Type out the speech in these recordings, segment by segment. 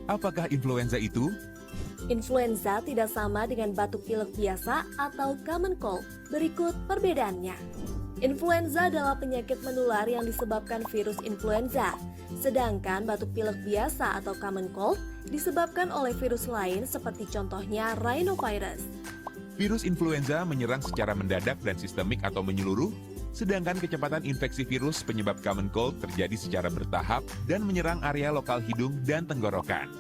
Apakah influenza itu? Influenza tidak sama dengan batuk pilek biasa atau common cold. Berikut perbedaannya. Influenza adalah penyakit menular yang disebabkan virus influenza. Sedangkan batuk pilek biasa atau common cold disebabkan oleh virus lain seperti contohnya rhinovirus. Virus influenza menyerang secara mendadak dan sistemik atau menyeluruh, sedangkan kecepatan infeksi virus penyebab common cold terjadi secara bertahap dan menyerang area lokal hidung dan tenggorokan.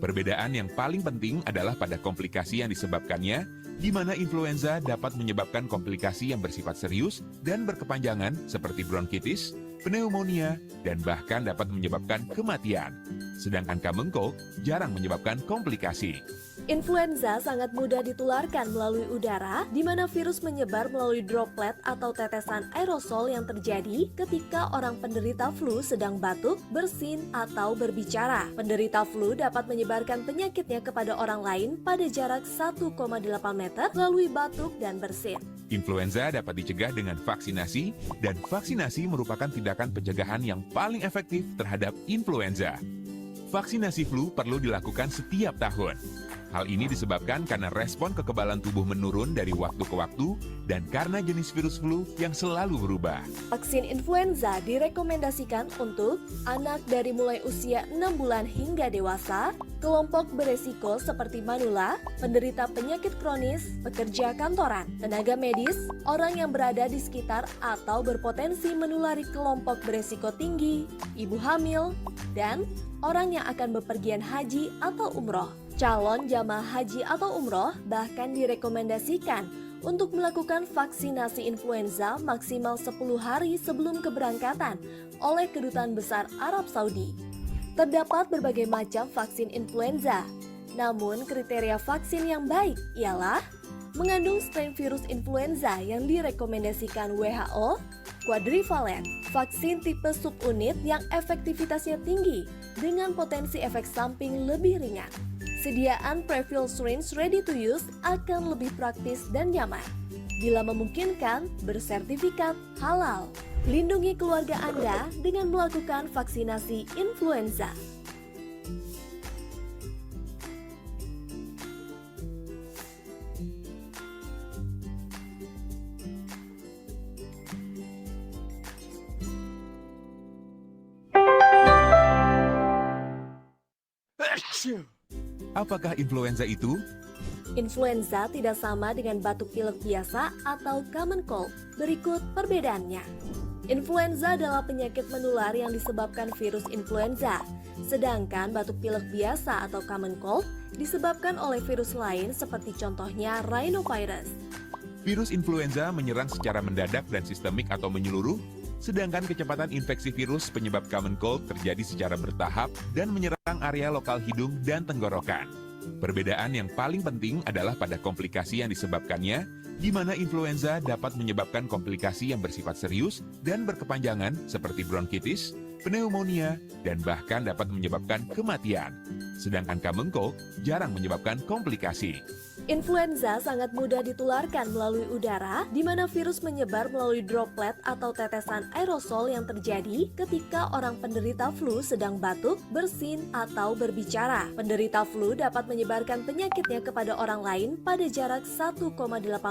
Perbedaan yang paling penting adalah pada komplikasi yang disebabkannya, di mana influenza dapat menyebabkan komplikasi yang bersifat serius dan berkepanjangan seperti bronkitis, pneumonia, dan bahkan dapat menyebabkan kematian. Sedangkan common cold jarang menyebabkan komplikasi. Influenza sangat mudah ditularkan melalui udara, di mana virus menyebar melalui droplet atau tetesan aerosol yang terjadi ketika orang penderita flu sedang batuk, bersin, atau berbicara. Penderita flu dapat menyebarkan penyakitnya kepada orang lain pada jarak 1,8 meter melalui batuk dan bersin. Influenza dapat dicegah dengan vaksinasi, dan vaksinasi merupakan tindakan pencegahan yang paling efektif terhadap influenza. Vaksinasi flu perlu dilakukan setiap tahun. Hal ini disebabkan karena respon kekebalan tubuh menurun dari waktu ke waktu dan karena jenis virus flu yang selalu berubah. Vaksin influenza direkomendasikan untuk anak dari mulai usia 6 bulan hingga dewasa, kelompok beresiko seperti manula, penderita penyakit kronis, pekerja kantoran, tenaga medis, orang yang berada di sekitar atau berpotensi menulari kelompok beresiko tinggi, ibu hamil, dan orang yang akan bepergian haji atau umroh. Calon jamaah haji atau umroh bahkan direkomendasikan untuk melakukan vaksinasi influenza maksimal 10 hari sebelum keberangkatan oleh Kedutaan Besar Arab Saudi. Terdapat berbagai macam vaksin influenza, namun kriteria vaksin yang baik ialah mengandung strain virus influenza yang direkomendasikan WHO, quadrivalent, vaksin tipe subunit yang efektivitasnya tinggi dengan potensi efek samping lebih ringan. Sediaan prefill syringe ready to use akan lebih praktis dan nyaman. Bila memungkinkan, bersertifikat halal. Lindungi keluarga Anda dengan melakukan vaksinasi influenza. Apakah influenza itu? Influenza tidak sama dengan batuk pilek biasa atau common cold. Berikut perbedaannya. Influenza adalah penyakit menular yang disebabkan virus influenza. Sedangkan batuk pilek biasa atau common cold disebabkan oleh virus lain seperti contohnya rhinovirus. Virus influenza menyerang secara mendadak dan sistemik atau menyeluruh, sedangkan kecepatan infeksi virus penyebab common cold terjadi secara bertahap dan menyerang area lokal hidung dan tenggorokan. Perbedaan yang paling penting adalah pada komplikasi yang disebabkannya, di mana influenza dapat menyebabkan komplikasi yang bersifat serius dan berkepanjangan seperti bronkitis, pneumonia, dan bahkan dapat menyebabkan kematian. Sedangkan common cold jarang menyebabkan komplikasi. Influenza sangat mudah ditularkan melalui udara, di mana virus menyebar melalui droplet atau tetesan aerosol yang terjadi ketika orang penderita flu sedang batuk, bersin, atau berbicara. Penderita flu dapat menyebarkan penyakitnya kepada orang lain pada jarak 1,8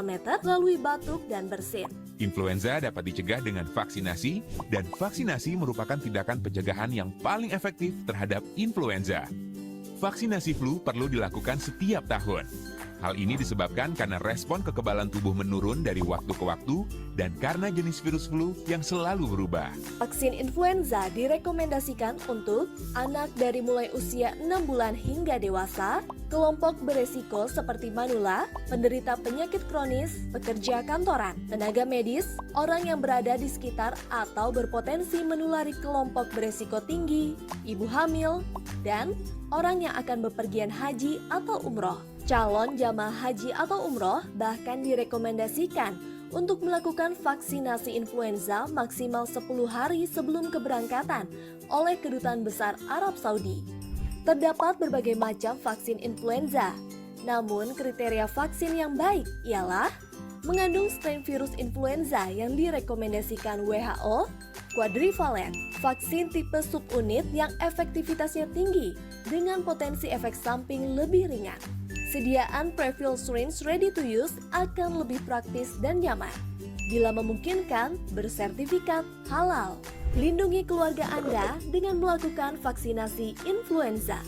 meter melalui batuk dan bersin. Influenza dapat dicegah dengan vaksinasi, dan vaksinasi merupakan tindakan pencegahan yang paling efektif terhadap influenza. Vaksinasi flu perlu dilakukan setiap tahun. Hal ini disebabkan karena respon kekebalan tubuh menurun dari waktu ke waktu dan karena jenis virus flu yang selalu berubah. Vaksin influenza direkomendasikan untuk anak dari mulai usia 6 bulan hingga dewasa, kelompok beresiko seperti manula, penderita penyakit kronis, pekerja kantoran, tenaga medis, orang yang berada di sekitar atau berpotensi menulari kelompok beresiko tinggi, ibu hamil, dan orang yang akan bepergian haji atau umroh. Calon jamaah haji atau umroh bahkan direkomendasikan untuk melakukan vaksinasi influenza maksimal 10 hari sebelum keberangkatan oleh Kedutaan Besar Arab Saudi. Terdapat berbagai macam vaksin influenza, namun kriteria vaksin yang baik ialah mengandung strain virus influenza yang direkomendasikan WHO, quadrivalent, vaksin tipe subunit yang efektivitasnya tinggi dengan potensi efek samping lebih ringan. Sediaan prefilled syringe ready to use akan lebih praktis dan nyaman. Bila memungkinkan, bersertifikat halal. Lindungi keluarga Anda dengan melakukan vaksinasi influenza.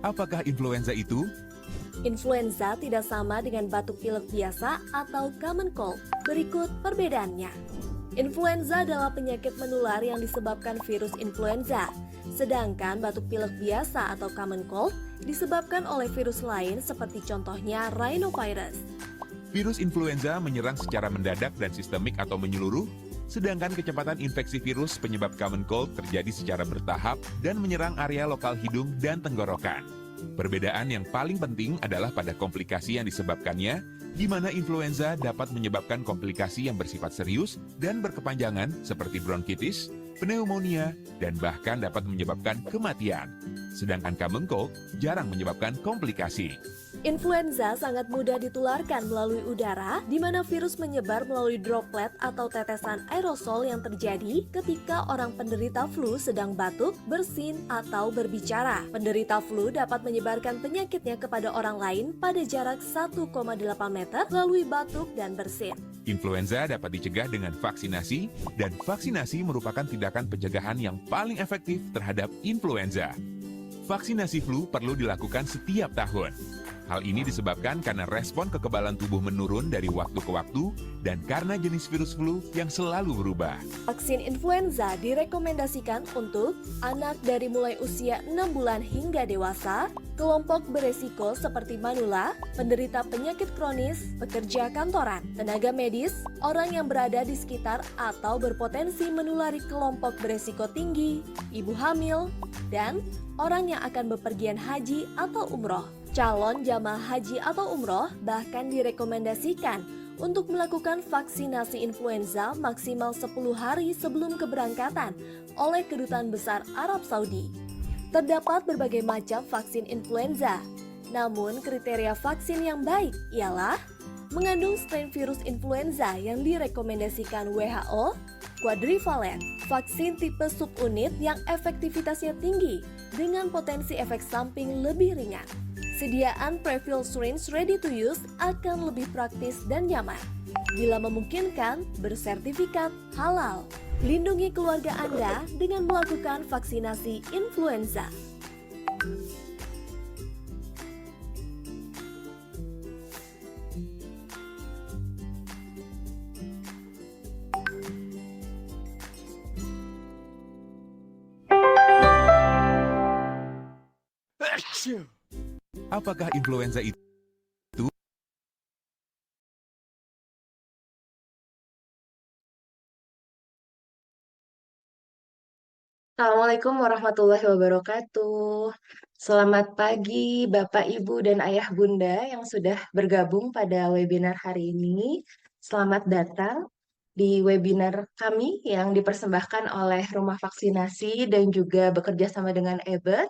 Apakah influenza itu? Influenza tidak sama dengan batuk pilek biasa atau common cold. Berikut perbedaannya. Influenza adalah penyakit menular yang disebabkan virus influenza, sedangkan batuk pilek biasa atau common cold disebabkan oleh virus lain seperti contohnya rhinovirus. Virus influenza menyerang secara mendadak dan sistemik atau menyeluruh, sedangkan kecepatan infeksi virus penyebab common cold terjadi secara bertahap dan menyerang area lokal hidung dan tenggorokan. Perbedaan yang paling penting adalah pada komplikasi yang disebabkannya, di mana influenza dapat menyebabkan komplikasi yang bersifat serius dan berkepanjangan seperti bronkitis, pneumonia, dan bahkan dapat menyebabkan kematian. Sedangkan common cold jarang menyebabkan komplikasi. Influenza sangat mudah ditularkan melalui udara, di mana virus menyebar melalui droplet atau tetesan aerosol yang terjadi ketika orang penderita flu sedang batuk, bersin, atau berbicara. Penderita flu dapat menyebarkan penyakitnya kepada orang lain pada jarak 1,8 meter melalui batuk dan bersin. Influenza dapat dicegah dengan vaksinasi, dan vaksinasi merupakan tindakan pencegahan yang paling efektif terhadap influenza. Vaksinasi flu perlu dilakukan setiap tahun. Hal ini disebabkan karena respon kekebalan tubuh menurun dari waktu ke waktu dan karena jenis virus flu yang selalu berubah. Vaksin influenza direkomendasikan untuk anak dari mulai usia 6 bulan hingga dewasa, kelompok beresiko seperti manula, penderita penyakit kronis, pekerja kantoran, tenaga medis, orang yang berada di sekitar atau berpotensi menulari kelompok beresiko tinggi, ibu hamil, dan orang yang akan bepergian haji atau umroh. Calon jamaah haji atau umroh bahkan direkomendasikan untuk melakukan vaksinasi influenza maksimal 10 hari sebelum keberangkatan oleh Kedutaan Besar Arab Saudi. Terdapat berbagai macam vaksin influenza, namun kriteria vaksin yang baik ialah mengandung strain virus influenza yang direkomendasikan WHO, quadrivalent, vaksin tipe subunit yang efektivitasnya tinggi dengan potensi efek samping lebih ringan. Sediaan prefilled syringe ready to use akan lebih praktis dan nyaman. Bila memungkinkan, bersertifikat halal. Lindungi keluarga Anda dengan melakukan vaksinasi influenza. Apakah influenza itu? Assalamualaikum warahmatullahi wabarakatuh. Selamat pagi Bapak, Ibu, dan Ayah Bunda yang sudah bergabung pada webinar hari ini. Selamat datang di webinar kami yang dipersembahkan oleh Rumah Vaksinasi dan juga bekerja sama dengan EBET.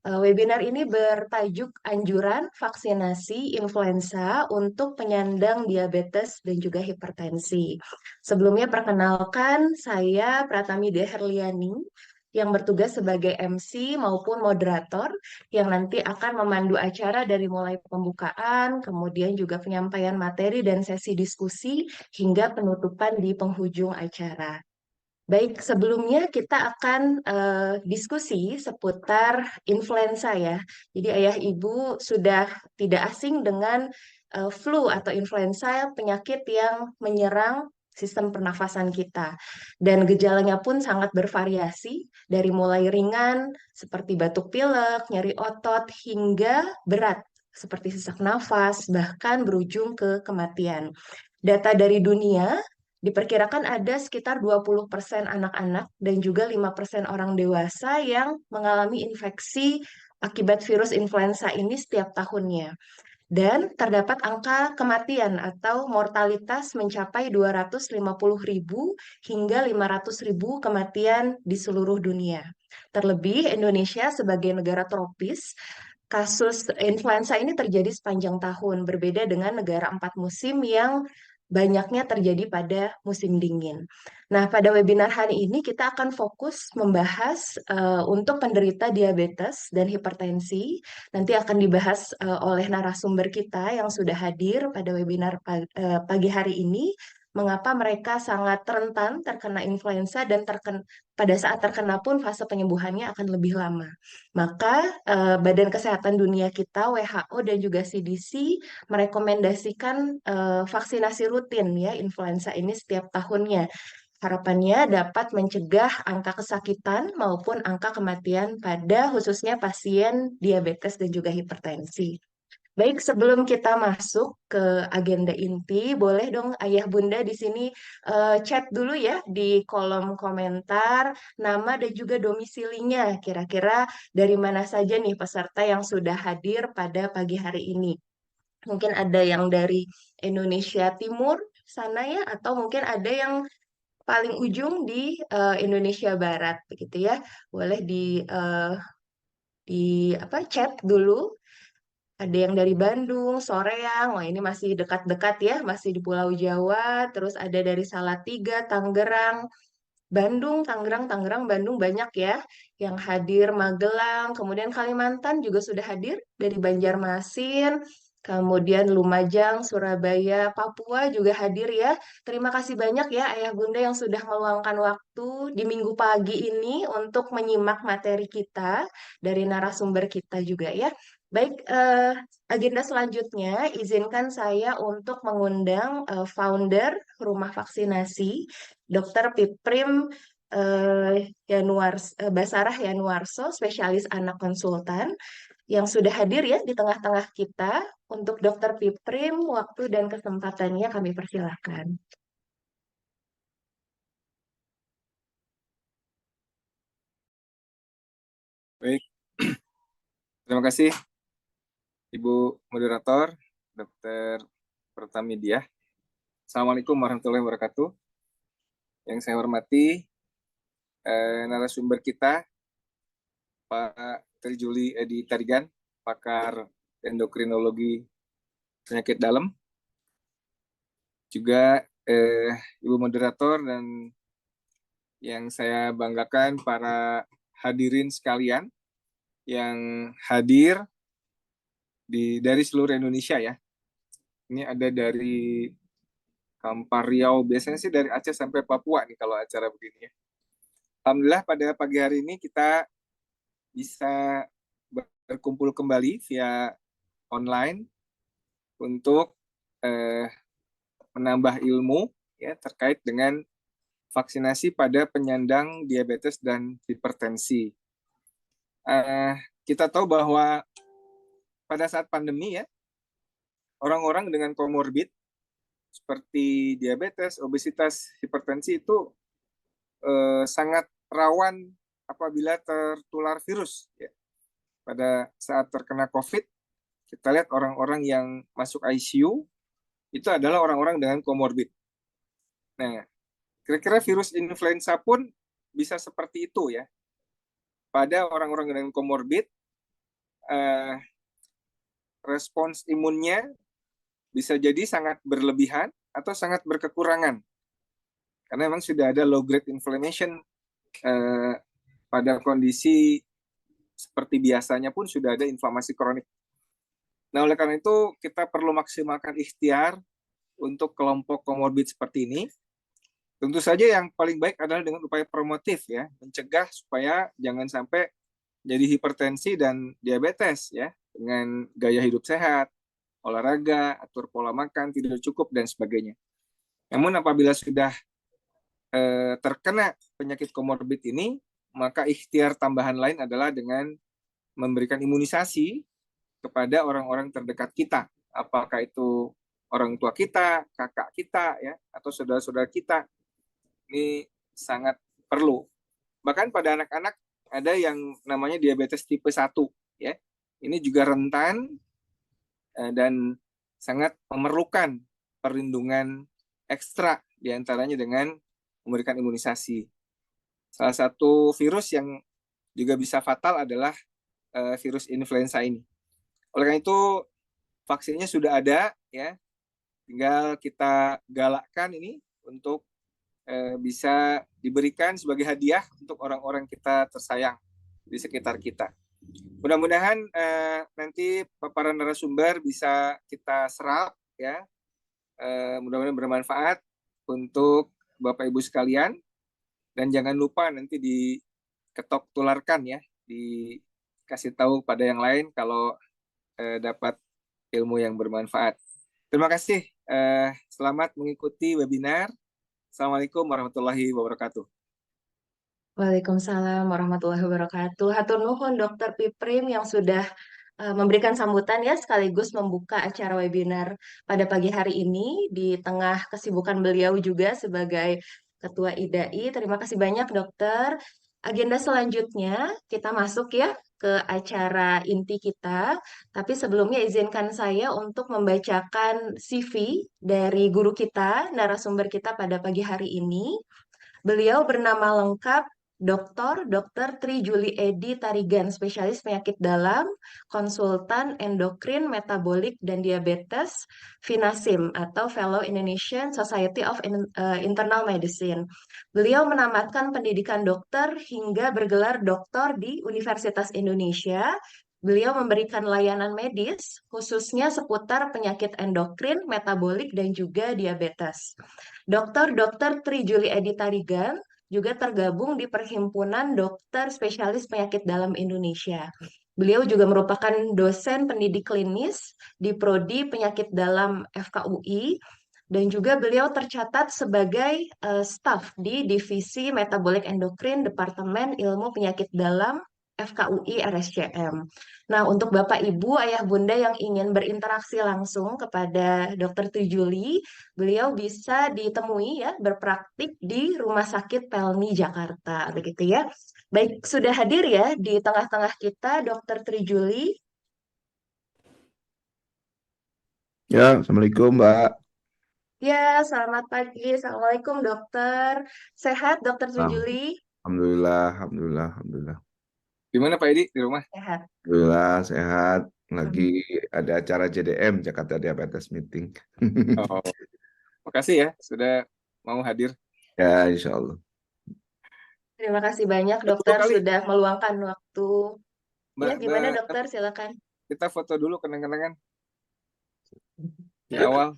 Webinar ini bertajuk anjuran vaksinasi influenza untuk penyandang diabetes dan juga hipertensi. Sebelumnya perkenalkan, saya Pratami Deherliani yang bertugas sebagai MC maupun moderator yang nanti akan memandu acara dari mulai pembukaan, kemudian juga penyampaian materi dan sesi diskusi hingga penutupan di penghujung acara. Baik, sebelumnya kita akan diskusi seputar influenza ya. Jadi ayah ibu sudah tidak asing dengan flu atau influenza, penyakit yang menyerang sistem pernafasan kita. Dan gejalanya pun sangat bervariasi, dari mulai ringan seperti batuk pilek, nyeri otot, hingga berat seperti sesak nafas, bahkan berujung ke kematian. Data dari dunia diperkirakan ada sekitar 20% anak-anak dan juga 5% orang dewasa yang mengalami infeksi akibat virus influenza ini setiap tahunnya. Dan terdapat angka kematian atau mortalitas mencapai 250.000 hingga 500.000 kematian di seluruh dunia. Terlebih Indonesia sebagai negara tropis, kasus influenza ini terjadi sepanjang tahun, berbeda dengan negara 4 musim yang banyaknya terjadi pada musim dingin. Nah, pada webinar hari ini kita akan fokus membahas untuk penderita diabetes dan hipertensi. Nanti akan dibahas oleh narasumber kita yang sudah hadir pada webinar pagi hari ini. Mengapa mereka sangat rentan terkena influenza dan pada saat terkena pun fase penyembuhannya akan lebih lama. Maka Badan Kesehatan Dunia kita, WHO dan juga CDC merekomendasikan vaksinasi rutin ya influenza ini setiap tahunnya. Harapannya dapat mencegah angka kesakitan maupun angka kematian pada khususnya pasien diabetes dan juga hipertensi. Baik, sebelum kita masuk ke agenda inti, boleh dong Ayah Bunda di sini chat dulu ya di kolom komentar nama dan juga domisilinya. Kira-kira dari mana saja nih peserta yang sudah hadir pada pagi hari ini. Mungkin ada yang dari Indonesia Timur sana ya, atau mungkin ada yang paling ujung di Indonesia Barat begitu ya. Boleh di apa chat dulu. Ada yang dari Bandung, Soreang, wah ini masih dekat-dekat ya, masih di Pulau Jawa. Terus ada dari Salatiga, Tangerang, Bandung, Tangerang, Bandung banyak ya yang hadir. Magelang, kemudian Kalimantan juga sudah hadir dari Banjarmasin, kemudian Lumajang, Surabaya, Papua juga hadir ya. Terima kasih banyak ya Ayah Bunda yang sudah meluangkan waktu di minggu pagi ini untuk menyimak materi kita dari narasumber kita juga ya. Baik, agenda selanjutnya izinkan saya untuk mengundang founder Rumah Vaksinasi, Dr. Piprim Basarah Yanuarso, spesialis anak konsultan, yang sudah hadir ya di tengah-tengah kita. Untuk Dr. Piprim, waktu dan kesempatannya kami persilahkan. Baik, terima kasih Ibu Moderator, Dr. Pertamidia. Assalamualaikum warahmatullahi wabarakatuh. Yang saya hormati narasumber kita, Pak Trijuli Edi Tarigan, pakar endokrinologi penyakit dalam. Juga Ibu Moderator dan yang saya banggakan para hadirin sekalian yang hadir dari seluruh Indonesia ya. Ini ada dari Kampar Riau, biasanya sih dari Aceh sampai Papua nih kalau acara begini ya. Alhamdulillah pada pagi hari ini kita bisa berkumpul kembali via online untuk menambah ilmu ya terkait dengan vaksinasi pada penyandang diabetes dan hipertensi. Kita tahu bahwa pada saat pandemi ya, orang-orang dengan komorbid seperti diabetes, obesitas, hipertensi itu sangat rawan apabila tertular virus. Ya. Pada saat terkena COVID, kita lihat orang-orang yang masuk ICU itu adalah orang-orang dengan komorbid. Nah, kira-kira virus influenza pun bisa seperti itu ya. Pada orang-orang dengan komorbid, respons imunnya bisa jadi sangat berlebihan atau sangat berkekurangan. Karena memang sudah ada low grade inflammation pada kondisi seperti biasanya pun sudah ada inflamasi kronik. Nah, oleh karena itu kita perlu maksimalkan ikhtiar untuk kelompok komorbid seperti ini. Tentu saja yang paling baik adalah dengan upaya promotif ya, mencegah supaya jangan sampai jadi hipertensi dan diabetes ya, dengan gaya hidup sehat, olahraga, atur pola makan, tidur cukup dan sebagainya. Namun apabila sudah terkena penyakit komorbid ini, maka ikhtiar tambahan lain adalah dengan memberikan imunisasi kepada orang-orang terdekat kita, apakah itu orang tua kita, kakak kita ya, atau saudara-saudara kita. Ini sangat perlu. Bahkan pada anak-anak ada yang namanya diabetes tipe 1 ya. Ini juga rentan dan sangat memerlukan perlindungan ekstra diantaranya dengan memberikan imunisasi. Salah satu virus yang juga bisa fatal adalah virus influenza ini. Oleh karena itu vaksinnya sudah ada, ya, tinggal kita galakkan ini untuk bisa diberikan sebagai hadiah untuk orang-orang kita tersayang di sekitar kita. Mudah-mudahan nanti paparan narasumber bisa kita serap, ya, mudah-mudahan bermanfaat untuk Bapak Ibu sekalian, dan jangan lupa nanti diketok tularkan, ya, dikasih tahu pada yang lain kalau dapat ilmu yang bermanfaat. Terima kasih. Selamat mengikuti webinar. Assalamualaikum warahmatullahi wabarakatuh. Waalaikumsalam warahmatullahi wabarakatuh. Hatur nuhun Dokter Piprim yang sudah memberikan sambutan ya sekaligus membuka acara webinar pada pagi hari ini di tengah kesibukan beliau juga sebagai Ketua IDAI. Terima kasih banyak Dokter. Agenda selanjutnya kita masuk ya ke acara inti kita. Tapi sebelumnya izinkan saya untuk membacakan CV dari guru kita, narasumber kita pada pagi hari ini. Beliau bernama lengkap Dr. Tri Juli Edi Tarigan, spesialis penyakit dalam, konsultan endokrin, metabolik, dan diabetes, FINASIM atau Fellow Indonesian Society of Internal Medicine. Beliau menamatkan pendidikan dokter hingga bergelar doktor di Universitas Indonesia. Beliau memberikan layanan medis, khususnya seputar penyakit endokrin, metabolik, dan juga diabetes. Dr. Tri Juli Edi Tarigan juga tergabung di Perhimpunan Dokter Spesialis Penyakit Dalam Indonesia. Beliau juga merupakan dosen pendidik klinis di Prodi Penyakit Dalam FKUI, dan juga beliau tercatat sebagai staf di Divisi Metabolik Endokrin Departemen Ilmu Penyakit Dalam FKUI RSCM. Nah, untuk Bapak, Ibu, Ayah, Bunda yang ingin berinteraksi langsung kepada Dr. Trijuli, beliau bisa ditemui ya berpraktik di Rumah Sakit Pelni Jakarta, begitu ya. Baik, sudah hadir ya di tengah-tengah kita Dr. Trijuli. Ya, Assalamualaikum Mbak. Ya, selamat pagi. Assalamualaikum dokter. Sehat Dr. Trijuli? Alhamdulillah. Gimana Pak Edi di rumah? Sehat. Alhamdulillah sehat. Lagi ada acara JDM, Jakarta Diabetes Meeting. Oh, makasih ya sudah mau hadir. Ya, insya Allah. Terima kasih banyak dokter sudah meluangkan waktu. Ya, gimana dokter? Silakan. Kita foto dulu kenang-kenangan di awal.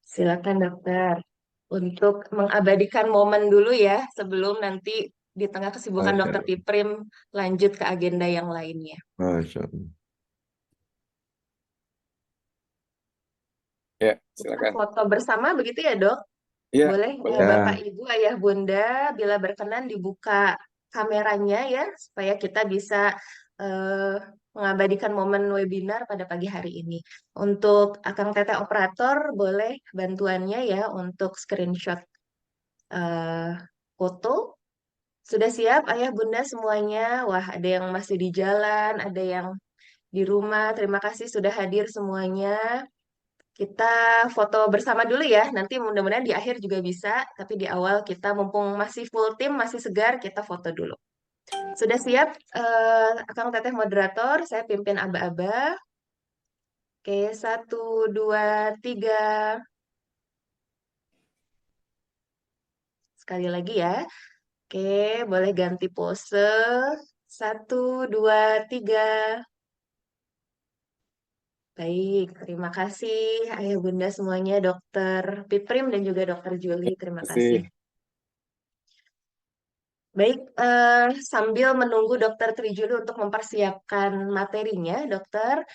Silakan dokter. Untuk mengabadikan momen dulu ya, sebelum nanti di tengah kesibukan Dokter Piprim lanjut ke agenda yang lainnya. Masya Allah. Ya, silakan. Foto bersama begitu ya dok? Ya, boleh. Bapak, Ibu, Ayah, Bunda, bila berkenan dibuka kameranya ya, supaya kita bisa mengabadikan momen webinar pada pagi hari ini. Untuk Akang Teteh operator, boleh bantuannya ya untuk screenshot foto. Sudah siap Ayah Bunda semuanya? Wah, ada yang masih di jalan, ada yang di rumah. Terima kasih sudah hadir semuanya. Kita foto bersama dulu ya. Nanti mudah-mudahan di akhir juga bisa, tapi di awal kita mumpung masih full tim, masih segar, kita foto dulu. Sudah siap Akang Teteh moderator, saya pimpin aba-aba. Oke, 1, 2, 3. Sekali lagi ya. Oke, boleh ganti pose. 1, 2, 3. Baik, terima kasih Ayah Bunda semuanya, Dokter Piprim dan juga Dokter Juli. Terima kasih. Baik, sambil menunggu Dokter Trijuli untuk mempersiapkan materinya, Dokter,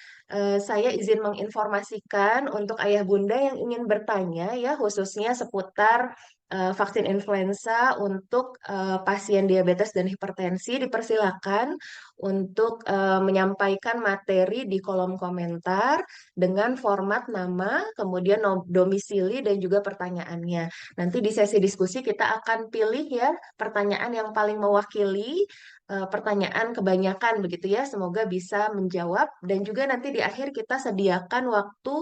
saya izin menginformasikan untuk Ayah Bunda yang ingin bertanya ya, khususnya seputar vaksin influenza untuk pasien diabetes dan hipertensi, dipersilakan untuk menyampaikan materi di kolom komentar dengan format nama, kemudian domisili dan juga pertanyaannya. Nanti di sesi diskusi kita akan pilih ya pertanyaan yang paling mewakili pertanyaan kebanyakan begitu ya. Semoga bisa menjawab dan juga nanti di akhir kita sediakan waktu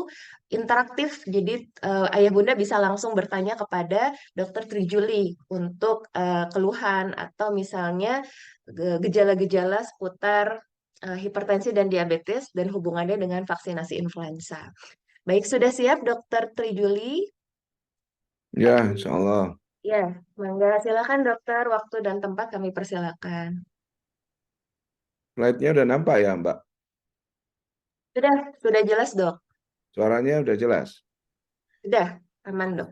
interaktif. Jadi Ayah Bunda bisa langsung bertanya kepada Dokter Trijuli untuk keluhan atau misalnya gejala-gejala seputar hipertensi dan diabetes dan hubungannya dengan vaksinasi influenza. Baik, sudah siap Dokter Trijuli? Ya, insya Allah. Ya, mangga silakan dokter, waktu dan tempat kami persilakan. Slide-nya udah nampak ya, Mbak? Sudah jelas dok? Suaranya udah jelas. Sudah, aman dok.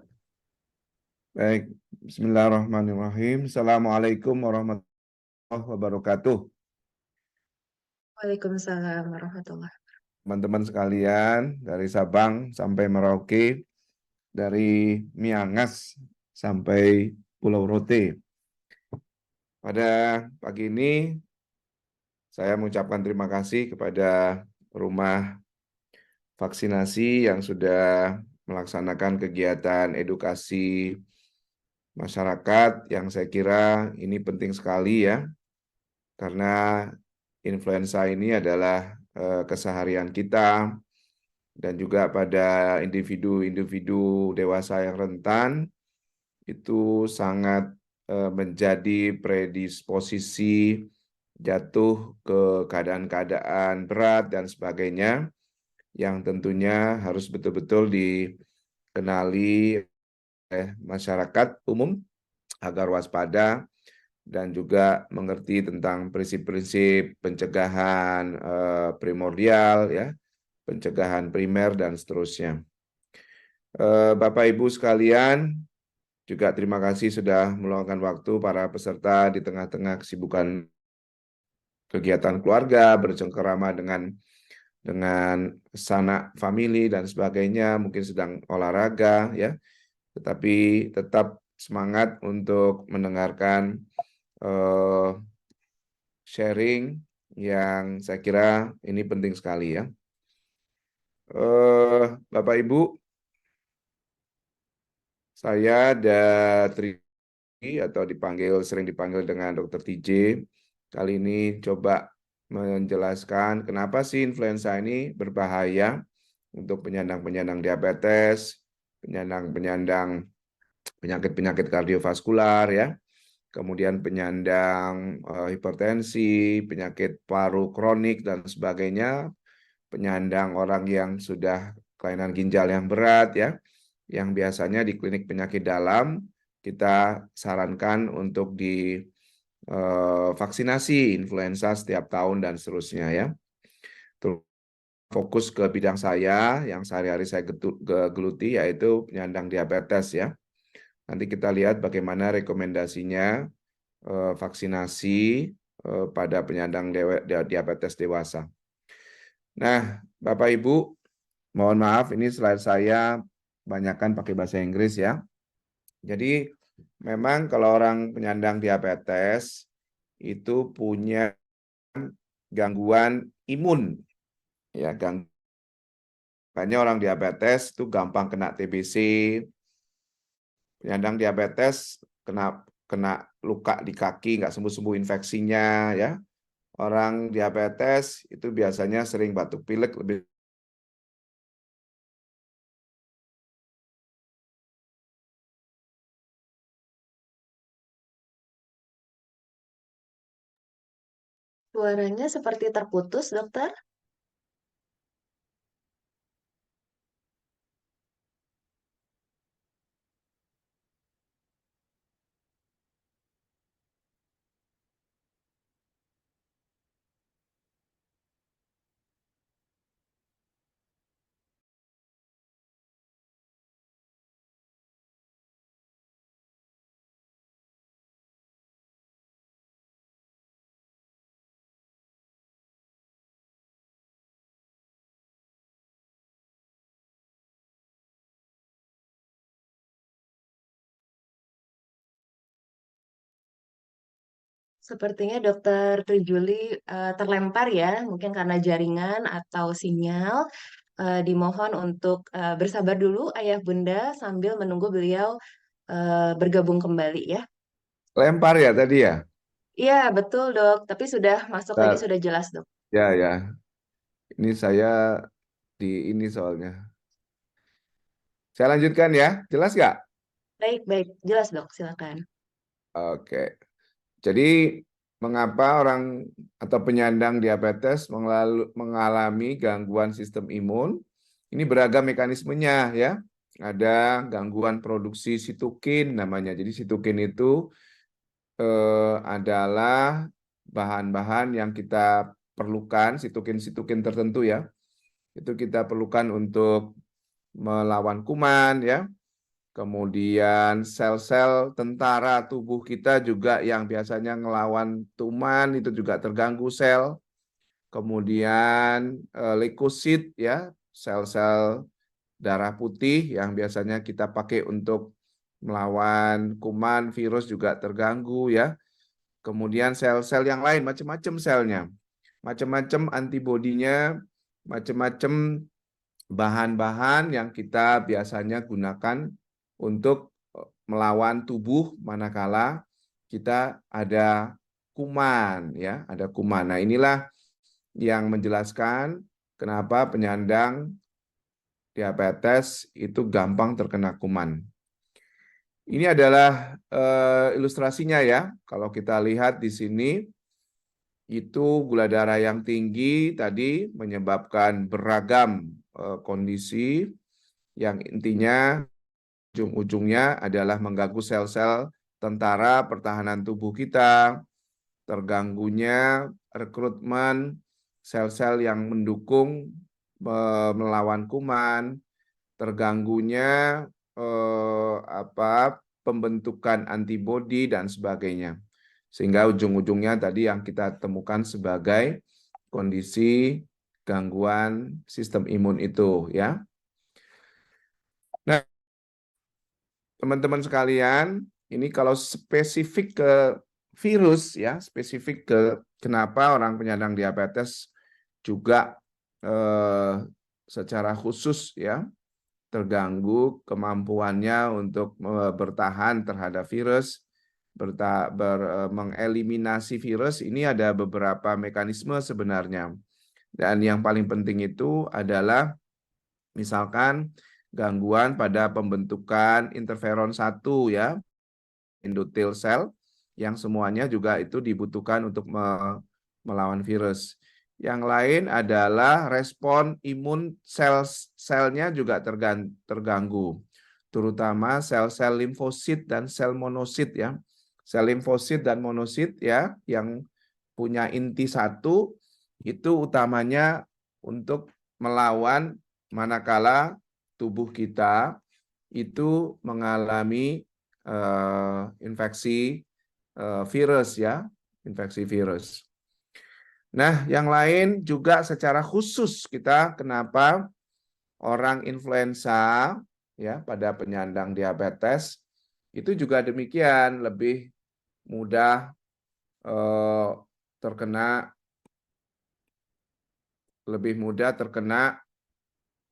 Baik, Bismillahirrahmanirrahim. Assalamualaikum warahmatullahi wabarakatuh. Waalaikumsalam warahmatullahi. Teman-teman sekalian, dari Sabang sampai Merauke, dari Miangas sampai Pulau Rote. Pada pagi ini, saya mengucapkan terima kasih kepada Rumah Vaksinasi yang sudah melaksanakan kegiatan edukasi masyarakat yang saya kira ini penting sekali ya, karena influenza ini adalah keseharian kita dan juga pada individu-individu dewasa yang rentan itu sangat menjadi predisposisi jatuh ke keadaan-keadaan berat dan sebagainya yang tentunya harus betul-betul dikenali oleh masyarakat umum agar waspada dan juga mengerti tentang prinsip-prinsip pencegahan primordial ya, pencegahan primer dan seterusnya. Bapak Ibu sekalian, juga terima kasih sudah meluangkan waktu para peserta di tengah-tengah kesibukan kegiatan keluarga, bercengkerama dengan sanak famili dan sebagainya, mungkin sedang olahraga ya, tetapi tetap semangat untuk mendengarkan sharing yang saya kira ini penting sekali ya. Bapak Ibu, saya Tri atau sering dipanggil dengan Dokter TJ. Kali ini coba menjelaskan kenapa sih influenza ini berbahaya untuk penyandang-penyandang diabetes, penyandang-penyandang penyakit-penyakit kardiovaskular ya, kemudian penyandang hipertensi, penyakit paru kronik dan sebagainya, penyandang orang yang sudah kelainan ginjal yang berat ya, yang biasanya di klinik penyakit dalam kita sarankan untuk vaksinasi influenza setiap tahun dan seterusnya ya. Fokus ke bidang saya yang sehari-hari saya geluti yaitu penyandang diabetes ya. Nanti kita lihat bagaimana rekomendasinya vaksinasi pada penyandang diabetes dewasa. Nah, Bapak Ibu, mohon maaf ini slide saya banyakkan pakai bahasa Inggris ya. Jadi memang kalau orang penyandang diabetes itu punya gangguan imun ya, makanya orang diabetes itu gampang kena TBC, penyandang diabetes kena luka di kaki nggak sembuh-sembuh infeksinya ya. Orang diabetes itu biasanya sering batuk pilek lebih Suaranya seperti terputus dokter. Sepertinya Dokter Trijuli terlempar ya, mungkin karena jaringan atau sinyal. Dimohon untuk bersabar dulu Ayah Bunda sambil menunggu beliau bergabung kembali ya. Lempar ya tadi ya? Iya, betul Dok, tapi sudah masuk lagi, Bentar. sudah jelas Dok. Ya, ya. Ini saya di ini soalnya. Saya lanjutkan ya. Jelas nggak? Baik, baik, jelas Dok, silakan. Oke. Jadi mengapa orang atau penyandang diabetes mengalami gangguan sistem imun? Ini beragam mekanismenya ya. Ada gangguan produksi sitokin namanya. Jadi sitokin itu adalah bahan-bahan yang kita perlukan, sitokin-sitokin tertentu ya. Itu kita perlukan untuk melawan kuman ya. Kemudian sel-sel tentara tubuh kita juga yang biasanya ngelawan kuman itu juga terganggu sel. Kemudian leukosit ya, sel-sel darah putih yang biasanya kita pakai untuk melawan kuman, virus juga terganggu ya. Kemudian sel-sel yang lain macam-macam selnya. Macam-macam antibodinya, macam-macam bahan-bahan yang kita biasanya gunakan untuk melawan tubuh manakala kita ada kuman ya, ada kuman. Nah, inilah yang menjelaskan kenapa penyandang diabetes itu gampang terkena kuman. Ini adalah ilustrasinya ya. Kalau kita lihat di sini itu gula darah yang tinggi tadi menyebabkan beragam kondisi yang intinya ujung-ujungnya adalah mengganggu sel-sel tentara pertahanan tubuh kita, terganggunya rekrutmen sel-sel yang mendukung melawan kuman, terganggunya pembentukan antibodi dan sebagainya. Sehingga ujung-ujungnya tadi yang kita temukan sebagai kondisi gangguan sistem imun itu ya. Nah, teman-teman sekalian, ini kalau spesifik ke virus ya, spesifik ke kenapa orang penyandang diabetes juga secara khusus ya terganggu kemampuannya untuk bertahan terhadap virus, mengeliminasi virus. Ini ada beberapa mekanisme sebenarnya. Dan yang paling penting itu adalah misalkan gangguan pada pembentukan interferon 1 ya, endothel cell, yang semuanya juga itu dibutuhkan untuk melawan virus. Yang lain adalah respon imun sel-selnya juga terganggu, terutama sel-sel limfosit dan sel monosit ya. Sel limfosit dan monosit ya yang punya inti satu itu utamanya untuk melawan manakala tubuh kita itu mengalami infeksi virus ya, infeksi virus. Nah, yang lain juga secara khusus kita kenapa orang influenza ya pada penyandang diabetes itu juga demikian lebih mudah terkena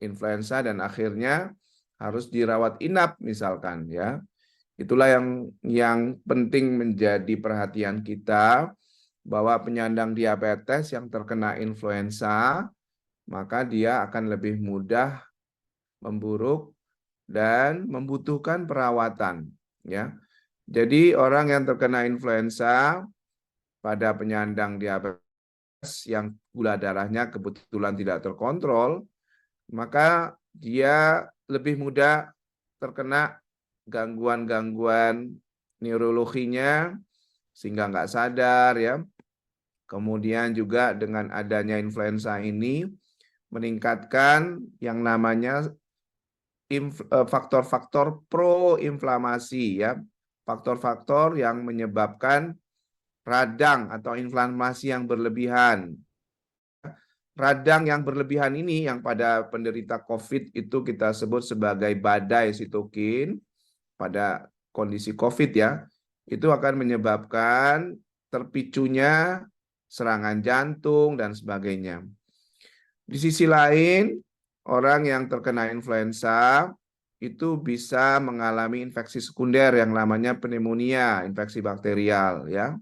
influenza dan akhirnya harus dirawat inap misalkan ya. Itulah yang penting menjadi perhatian kita bahwa penyandang diabetes yang terkena influenza maka dia akan lebih mudah memburuk dan membutuhkan perawatan ya. Jadi orang yang terkena influenza pada penyandang diabetes yang gula darahnya kebetulan tidak terkontrol, maka dia lebih mudah terkena gangguan-gangguan neurologinya sehingga nggak sadar ya. Kemudian juga dengan adanya influenza ini meningkatkan yang namanya faktor-faktor proinflamasi ya. Faktor-faktor yang menyebabkan radang atau inflamasi yang berlebihan. Radang yang berlebihan ini yang pada penderita COVID itu kita sebut sebagai badai sitokin pada kondisi COVID ya. Itu akan menyebabkan terpicunya serangan jantung dan sebagainya. Di sisi lain, orang yang terkena influenza itu bisa mengalami infeksi sekunder yang namanya pneumonia, infeksi bakterial ya.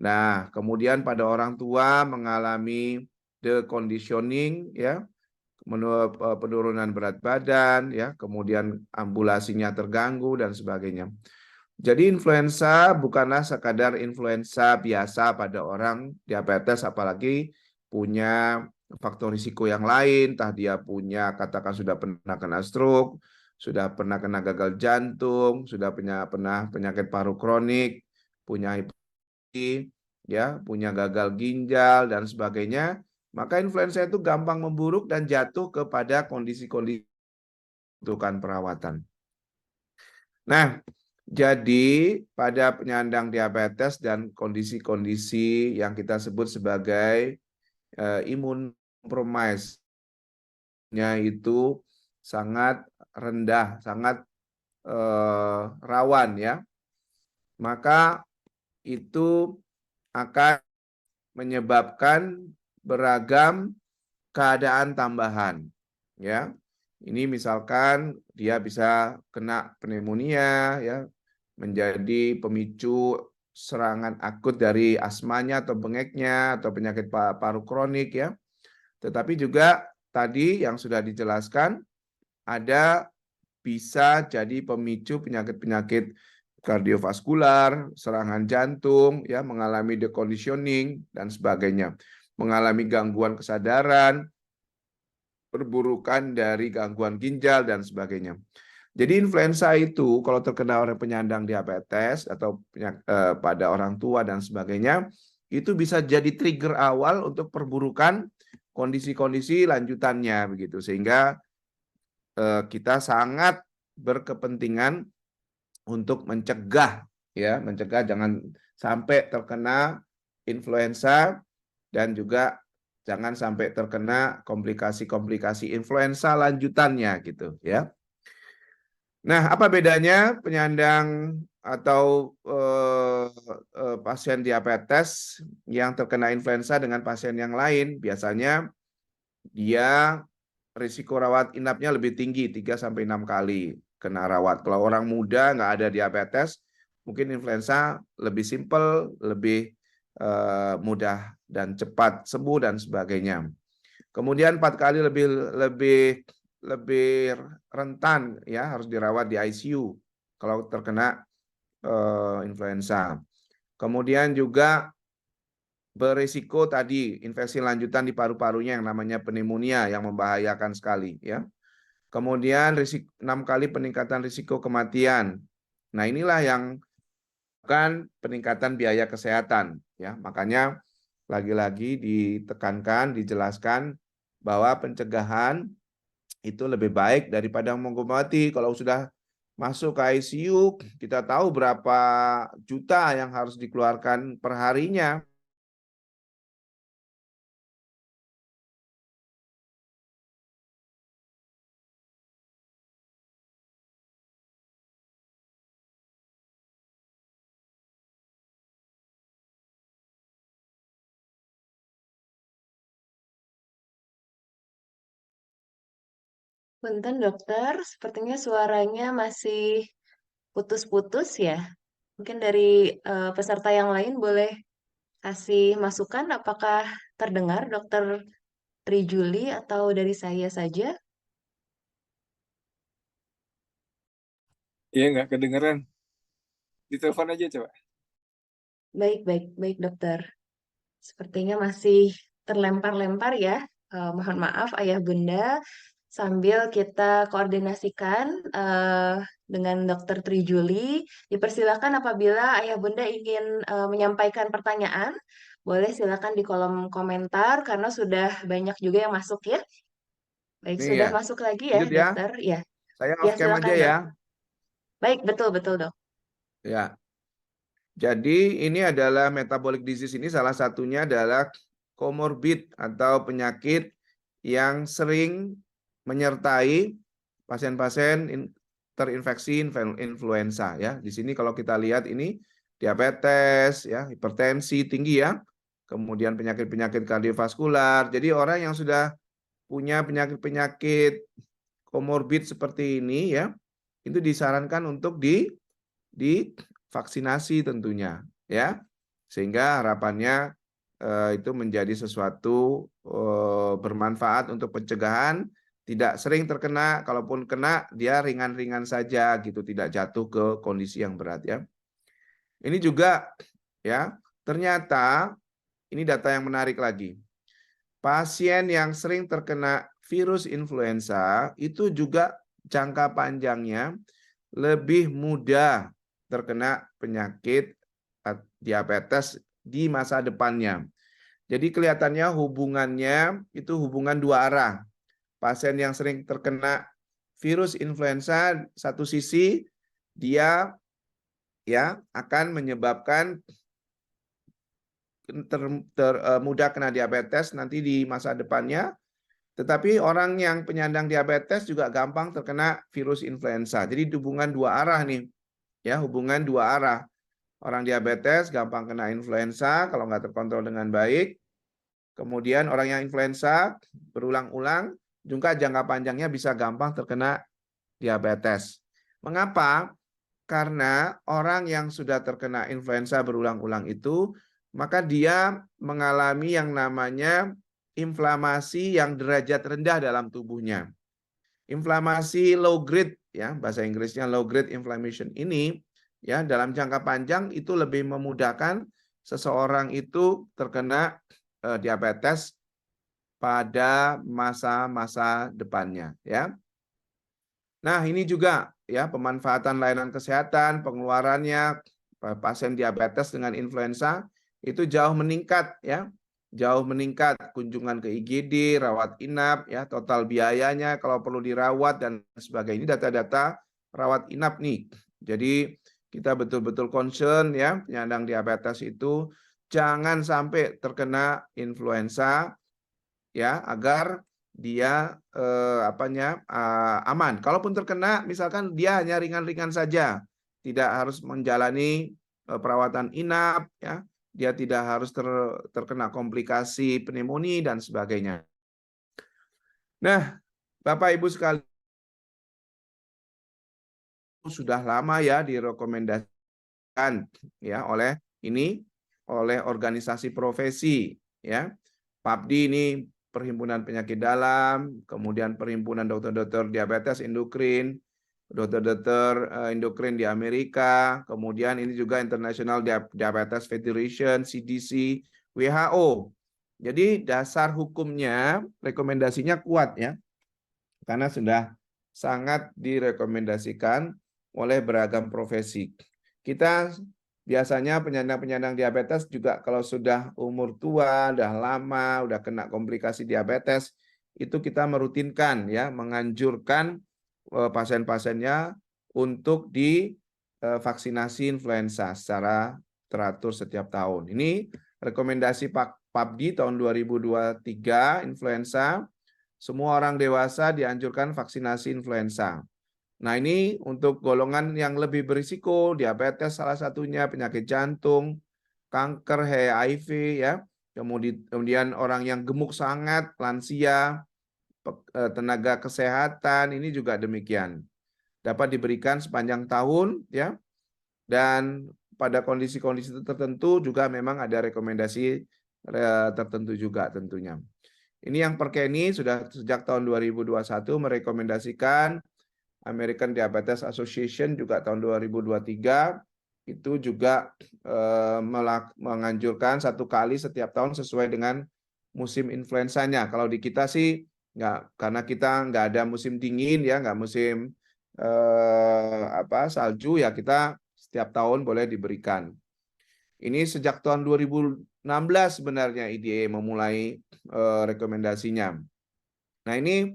Nah, kemudian pada orang tua mengalami deconditioning ya, penurunan berat badan ya, kemudian ambulasinya terganggu dan sebagainya. Jadi influenza bukanlah sekadar influenza biasa pada orang diabetes, apalagi punya faktor risiko yang lain, entah dia punya katakan sudah pernah kena stroke, sudah pernah kena gagal jantung, sudah pernah penyakit paru kronik, punya hipertensi, ya, punya gagal ginjal dan sebagainya, maka influenza itu gampang memburuk dan jatuh kepada kondisi-kondisi membutuhkan perawatan. Nah, jadi pada penyandang diabetes dan kondisi-kondisi yang kita sebut sebagai imunokompromisnya itu sangat rendah, sangat rawan ya. Maka itu akan menyebabkan beragam keadaan tambahan ya. Ini misalkan dia bisa kena pneumonia ya, menjadi pemicu serangan akut dari asmanya atau bengeknya atau penyakit paru kronik ya. Tetapi juga tadi yang sudah dijelaskan ada bisa jadi pemicu penyakit-penyakit kardiovaskular, serangan jantung ya, mengalami deconditioning dan sebagainya, mengalami gangguan kesadaran, perburukan dari gangguan ginjal dan sebagainya. Jadi influenza itu kalau terkena oleh penyandang diabetes atau pada orang tua dan sebagainya, itu bisa jadi trigger awal untuk perburukan kondisi-kondisi lanjutannya begitu. Sehingga kita sangat berkepentingan untuk mencegah jangan sampai terkena influenza dan juga jangan sampai terkena komplikasi-komplikasi influenza lanjutannya gitu ya. Nah, apa bedanya penyandang atau pasien diabetes yang terkena influenza dengan pasien yang lain? Biasanya dia risiko rawat inapnya lebih tinggi 3-6 kali kena rawat. Kalau orang muda nggak ada diabetes, mungkin influenza lebih simpel, lebih mudah dan cepat sembuh dan sebagainya. Kemudian 4 kali lebih rentan ya, harus dirawat di ICU kalau terkena influenza. Kemudian juga berisiko tadi infeksi lanjutan di paru-parunya yang namanya pneumonia yang membahayakan sekali ya. Kemudian 6 kali peningkatan risiko kematian. Nah, inilah yang kan peningkatan biaya kesehatan ya. Makanya lagi-lagi ditekankan, dijelaskan bahwa pencegahan itu lebih baik daripada mengobati. Kalau sudah masuk ke ICU, kita tahu berapa juta yang harus dikeluarkan per harinya. Punten dokter, sepertinya suaranya masih putus-putus ya. Mungkin dari peserta yang lain boleh kasih masukan apakah terdengar dokter Trijuli atau dari saya saja? Iya, nggak kedengeran. Ditelepon aja coba. Baik, baik, baik dokter. Sepertinya masih terlempar-lempar ya. Mohon maaf Ayah Bunda. Sambil kita koordinasikan dengan Dokter Trijuli, dipersilakan apabila Ayah Bunda ingin menyampaikan pertanyaan, boleh silakan di kolom komentar karena sudah banyak juga yang masuk ya. Baik, Nih sudah ya, masuk lagi ya lanjut ya. dokter. Ya, Saya ya off cam silakan aja dok. ya. Baik, betul betul dok. Ya. Jadi ini adalah metabolic disease, ini salah satunya adalah komorbid atau penyakit yang sering menyertai pasien-pasien terinfeksi influenza ya. Di sini kalau kita lihat ini diabetes, ya, hipertensi tinggi ya, kemudian penyakit-penyakit kardiovaskular. Jadi orang yang sudah punya penyakit-penyakit komorbid seperti ini ya, itu disarankan untuk divaksinasi tentunya ya. Sehingga harapannya itu menjadi sesuatu bermanfaat untuk pencegahan, tidak sering terkena, kalaupun kena dia ringan-ringan saja gitu, tidak jatuh ke kondisi yang berat ya. Ini juga ya, ternyata ini data yang menarik lagi. Pasien yang sering terkena virus influenza itu juga jangka panjangnya lebih mudah terkena penyakit diabetes di masa depannya. Jadi kelihatannya hubungannya itu hubungan dua arah. Pasien yang sering terkena virus influenza satu sisi dia ya akan menyebabkan mudah kena diabetes nanti di masa depannya. Tetapi orang yang penyandang diabetes juga gampang terkena virus influenza. Jadi hubungan dua arah nih. Ya, hubungan dua arah. Orang diabetes gampang kena influenza kalau nggak terkontrol dengan baik. Kemudian orang yang influenza berulang-ulang juga jangka panjangnya bisa gampang terkena diabetes. Mengapa? Karena orang yang sudah terkena influenza berulang-ulang itu, maka dia mengalami yang namanya inflamasi yang derajat rendah dalam tubuhnya. Inflamasi low grade, ya bahasa Inggrisnya low grade inflammation ini, ya dalam jangka panjang itu lebih memudahkan seseorang itu terkena diabetes pada masa-masa depannya, ya. Nah, ini juga ya pemanfaatan layanan kesehatan, pengeluarannya pasien diabetes dengan influenza itu jauh meningkat ya. Jauh meningkat kunjungan ke IGD, rawat inap ya, total biayanya kalau perlu dirawat dan sebagainya. Ini data-data rawat inap nih. Jadi kita betul-betul concern ya penyandang diabetes itu jangan sampai terkena influenza ya agar dia aman. Kalaupun terkena, misalkan dia hanya ringan-ringan saja, tidak harus menjalani perawatan inap, ya, dia tidak harus terkena komplikasi pneumonia dan sebagainya. Nah, Bapak Ibu sekalian, sudah lama ya direkomendasikan ya oleh organisasi profesi ya. PAPDI ini Perhimpunan Penyakit Dalam, kemudian Perhimpunan Dokter-Dokter Diabetes Endokrin, dokter-dokter endokrin di Amerika, kemudian ini juga International Diabetes Federation, CDC, WHO. Jadi dasar hukumnya, rekomendasinya kuat ya, karena sudah sangat direkomendasikan oleh beragam profesi. Kita biasanya penyandang-penyandang diabetes juga kalau sudah umur tua, udah lama, udah kena komplikasi diabetes, itu kita merutinkan ya, menganjurkan pasien-pasiennya untuk divaksinasi influenza secara teratur setiap tahun. Ini rekomendasi PAPDI tahun 2023 influenza, semua orang dewasa dianjurkan vaksinasi influenza. Nah, ini untuk golongan yang lebih berisiko, diabetes salah satunya, penyakit jantung, kanker, HIV, ya. Kemudian orang yang gemuk sangat, lansia, tenaga kesehatan, ini juga demikian. Dapat diberikan sepanjang tahun, ya. Dan pada kondisi-kondisi tertentu juga memang ada rekomendasi tertentu juga tentunya. Ini yang Perkeni sudah sejak tahun 2021 merekomendasikan, American Diabetes Association juga tahun 2023 itu juga menganjurkan 1 kali setiap tahun sesuai dengan musim influenzanya. Kalau di kita sih nggak, karena kita nggak ada musim dingin ya, nggak musim salju ya, kita setiap tahun boleh diberikan. Ini sejak tahun 2016 sebenarnya IDA memulai rekomendasinya. Nah, ini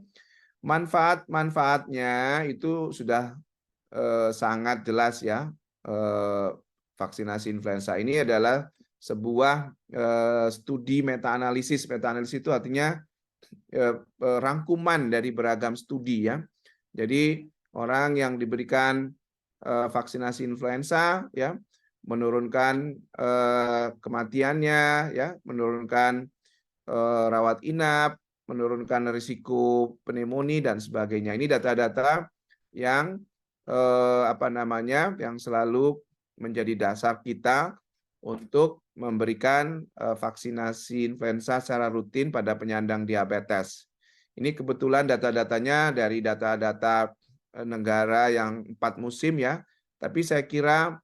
manfaat-manfaatnya itu sudah sangat jelas ya. Vaksinasi influenza ini adalah sebuah studi meta-analisis. Meta-analisis itu artinya rangkuman dari beragam studi ya. Jadi orang yang diberikan vaksinasi influenza ya menurunkan kematiannya, ya, menurunkan rawat inap, menurunkan risiko pneumonia dan sebagainya. Ini data-data yang yang selalu menjadi dasar kita untuk memberikan vaksinasi influenza secara rutin pada penyandang diabetes. Ini kebetulan data-datanya dari data-data negara yang 4 musim ya, tapi saya kira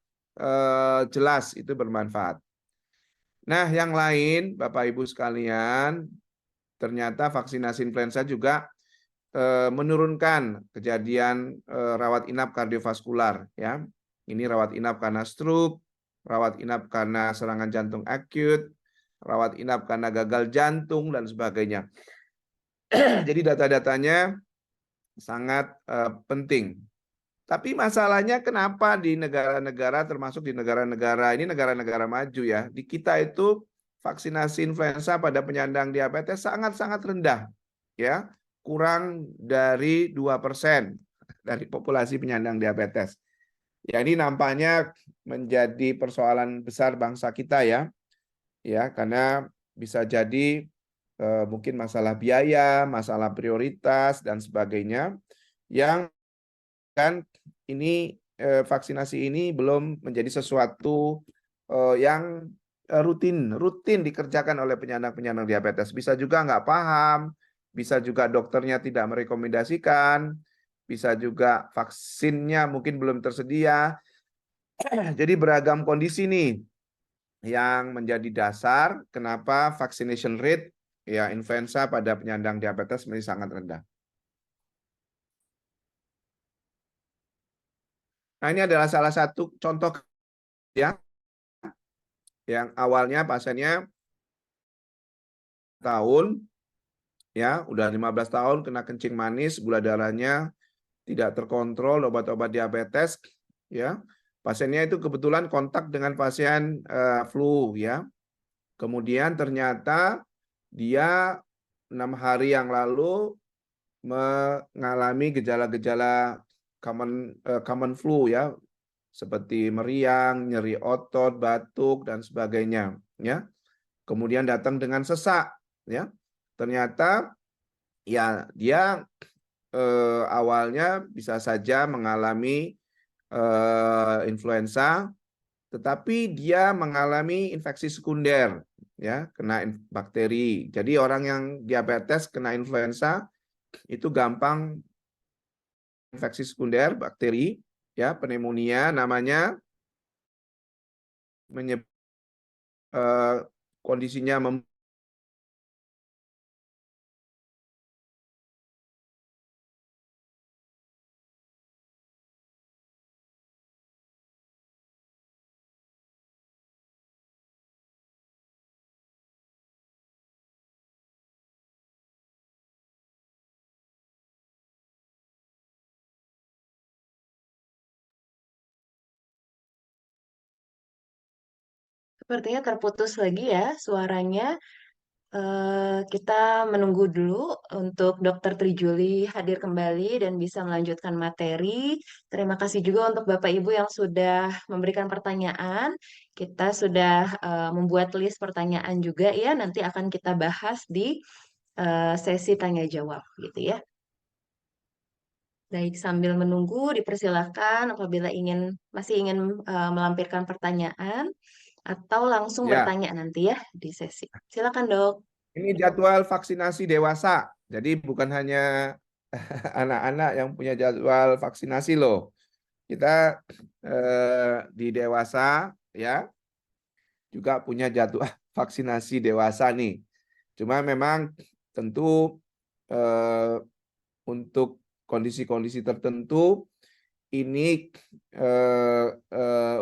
jelas itu bermanfaat. Nah, yang lain, Bapak Ibu sekalian, ternyata vaksinasi influenza juga menurunkan kejadian rawat inap kardiovaskular. Ya, ini rawat inap karena stroke, rawat inap karena serangan jantung akut, rawat inap karena gagal jantung dan sebagainya. Jadi data-datanya sangat penting. Tapi masalahnya kenapa di negara-negara, termasuk di negara-negara ini negara-negara maju ya, di kita itu vaksinasi influenza pada penyandang diabetes sangat-sangat rendah, ya, kurang dari 2% dari populasi penyandang diabetes. Ya, ini nampaknya menjadi persoalan besar bangsa kita ya, karena bisa jadi mungkin masalah biaya, masalah prioritas dan sebagainya yang kan ini vaksinasi ini belum menjadi sesuatu yang rutin dikerjakan oleh penyandang diabetes. Bisa juga nggak paham, bisa juga dokternya tidak merekomendasikan, bisa juga vaksinnya mungkin belum tersedia. Jadi beragam kondisi nih yang menjadi dasar kenapa vaccination rate ya influenza pada penyandang diabetes menjadi sangat rendah. Nah, ini adalah salah satu contoh ya, yang awalnya pasiennya tahun, ya, udah 15 tahun kena kencing manis, gula darahnya tidak terkontrol, obat-obat diabetes, ya. Pasiennya itu kebetulan kontak dengan pasien flu, ya. Kemudian ternyata dia 6 hari yang lalu mengalami gejala-gejala common flu ya, seperti meriang, nyeri otot, batuk dan sebagainya ya. Kemudian datang dengan sesak ya. Ternyata ya dia awalnya bisa saja mengalami influenza, tetapi dia mengalami infeksi sekunder ya, kena bakteri. Jadi orang yang diabetes kena influenza itu gampang infeksi sekunder bakteri ya, pneumonia namanya, kondisinya Sepertinya terputus lagi ya suaranya. Kita menunggu dulu untuk Dr. Trijuli hadir kembali dan bisa melanjutkan materi. Terima kasih juga untuk Bapak Ibu yang sudah memberikan pertanyaan. Kita sudah membuat list pertanyaan juga ya. Nanti akan kita bahas di sesi tanya jawab gitu ya. Baik, sambil menunggu dipersilakan apabila masih ingin melampirkan pertanyaan atau langsung ya. bertanya nanti ya di sesi. Silakan, Dok. Ini jadwal vaksinasi dewasa. Jadi bukan hanya anak-anak yang punya jadwal vaksinasi loh. Kita di dewasa ya juga punya jadwal vaksinasi dewasa nih. Cuma memang tentu untuk kondisi-kondisi tertentu ini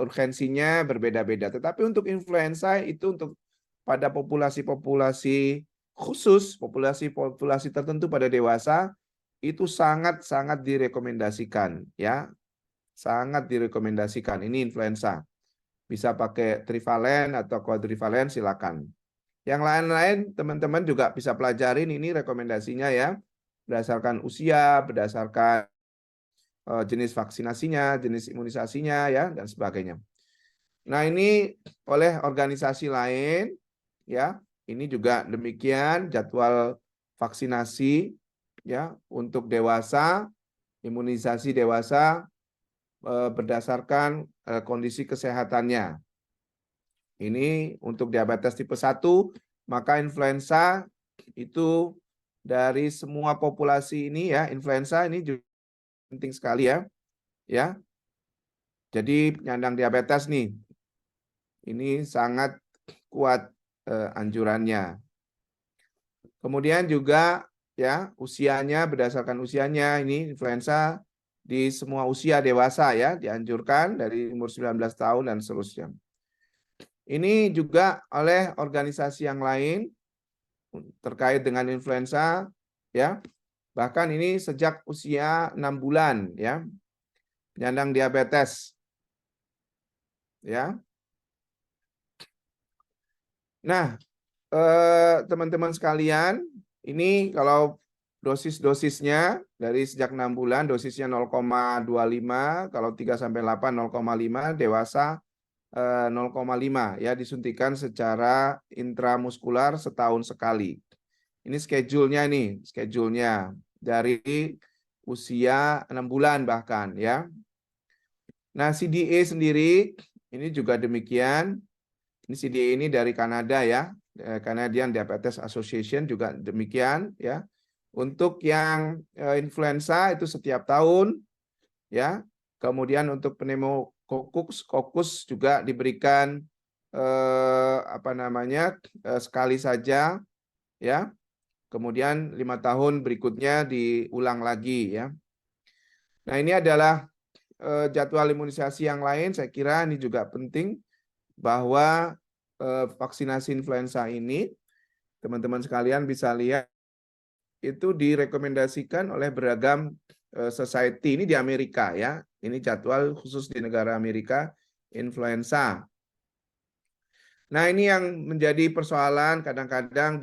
urgensinya berbeda-beda. Tetapi untuk influenza itu untuk pada populasi-populasi khusus, populasi tertentu pada dewasa itu sangat-sangat direkomendasikan ya. Sangat direkomendasikan. Ini influenza. Bisa pakai trivalen atau quadrivalen silakan. Yang lain-lain teman-teman juga bisa pelajarin ini rekomendasinya ya. Berdasarkan usia, berdasarkan jenis vaksinasinya, jenis imunisasinya ya dan sebagainya. Nah, ini oleh organisasi lain, ya, ini juga demikian jadwal vaksinasi, ya, untuk dewasa, imunisasi dewasa berdasarkan kondisi kesehatannya. Ini untuk diabetes tipe 1, maka influenza itu dari semua populasi ini ya, influenza ini juga penting sekali ya. Ya. Jadi penyandang diabetes nih, ini sangat kuat anjurannya. Kemudian juga ya, usianya berdasarkan usianya ini influenza di semua usia dewasa ya, dianjurkan dari umur 19 tahun dan seterusnya. Ini juga oleh organisasi yang lain terkait dengan influenza ya. Bahkan ini sejak usia 6 bulan ya. Penyandang diabetes ya. Nah, teman-teman sekalian, ini kalau dosis-dosisnya dari sejak 6 bulan dosisnya 0,25, kalau 3 sampai 8 0,5, dewasa 0,5 ya, disuntikan secara intramuskular setahun sekali. Ini schedule-nya dari usia 6 bulan bahkan ya. Nah, CDA sendiri ini juga demikian. Ini CDA ini dari Kanada ya. Canadian Diabetes Association juga demikian ya. Untuk yang influenza itu setiap tahun ya. Kemudian untuk pneumococcus juga diberikan sekali saja ya. Kemudian 5 tahun berikutnya diulang lagi ya. Nah, ini adalah jadwal imunisasi yang lain. Saya kira ini juga penting bahwa vaksinasi influenza ini, teman-teman sekalian bisa lihat, itu direkomendasikan oleh beragam society. Ini di Amerika ya. Ini jadwal khusus di negara Amerika, influenza. Nah, ini yang menjadi persoalan kadang-kadang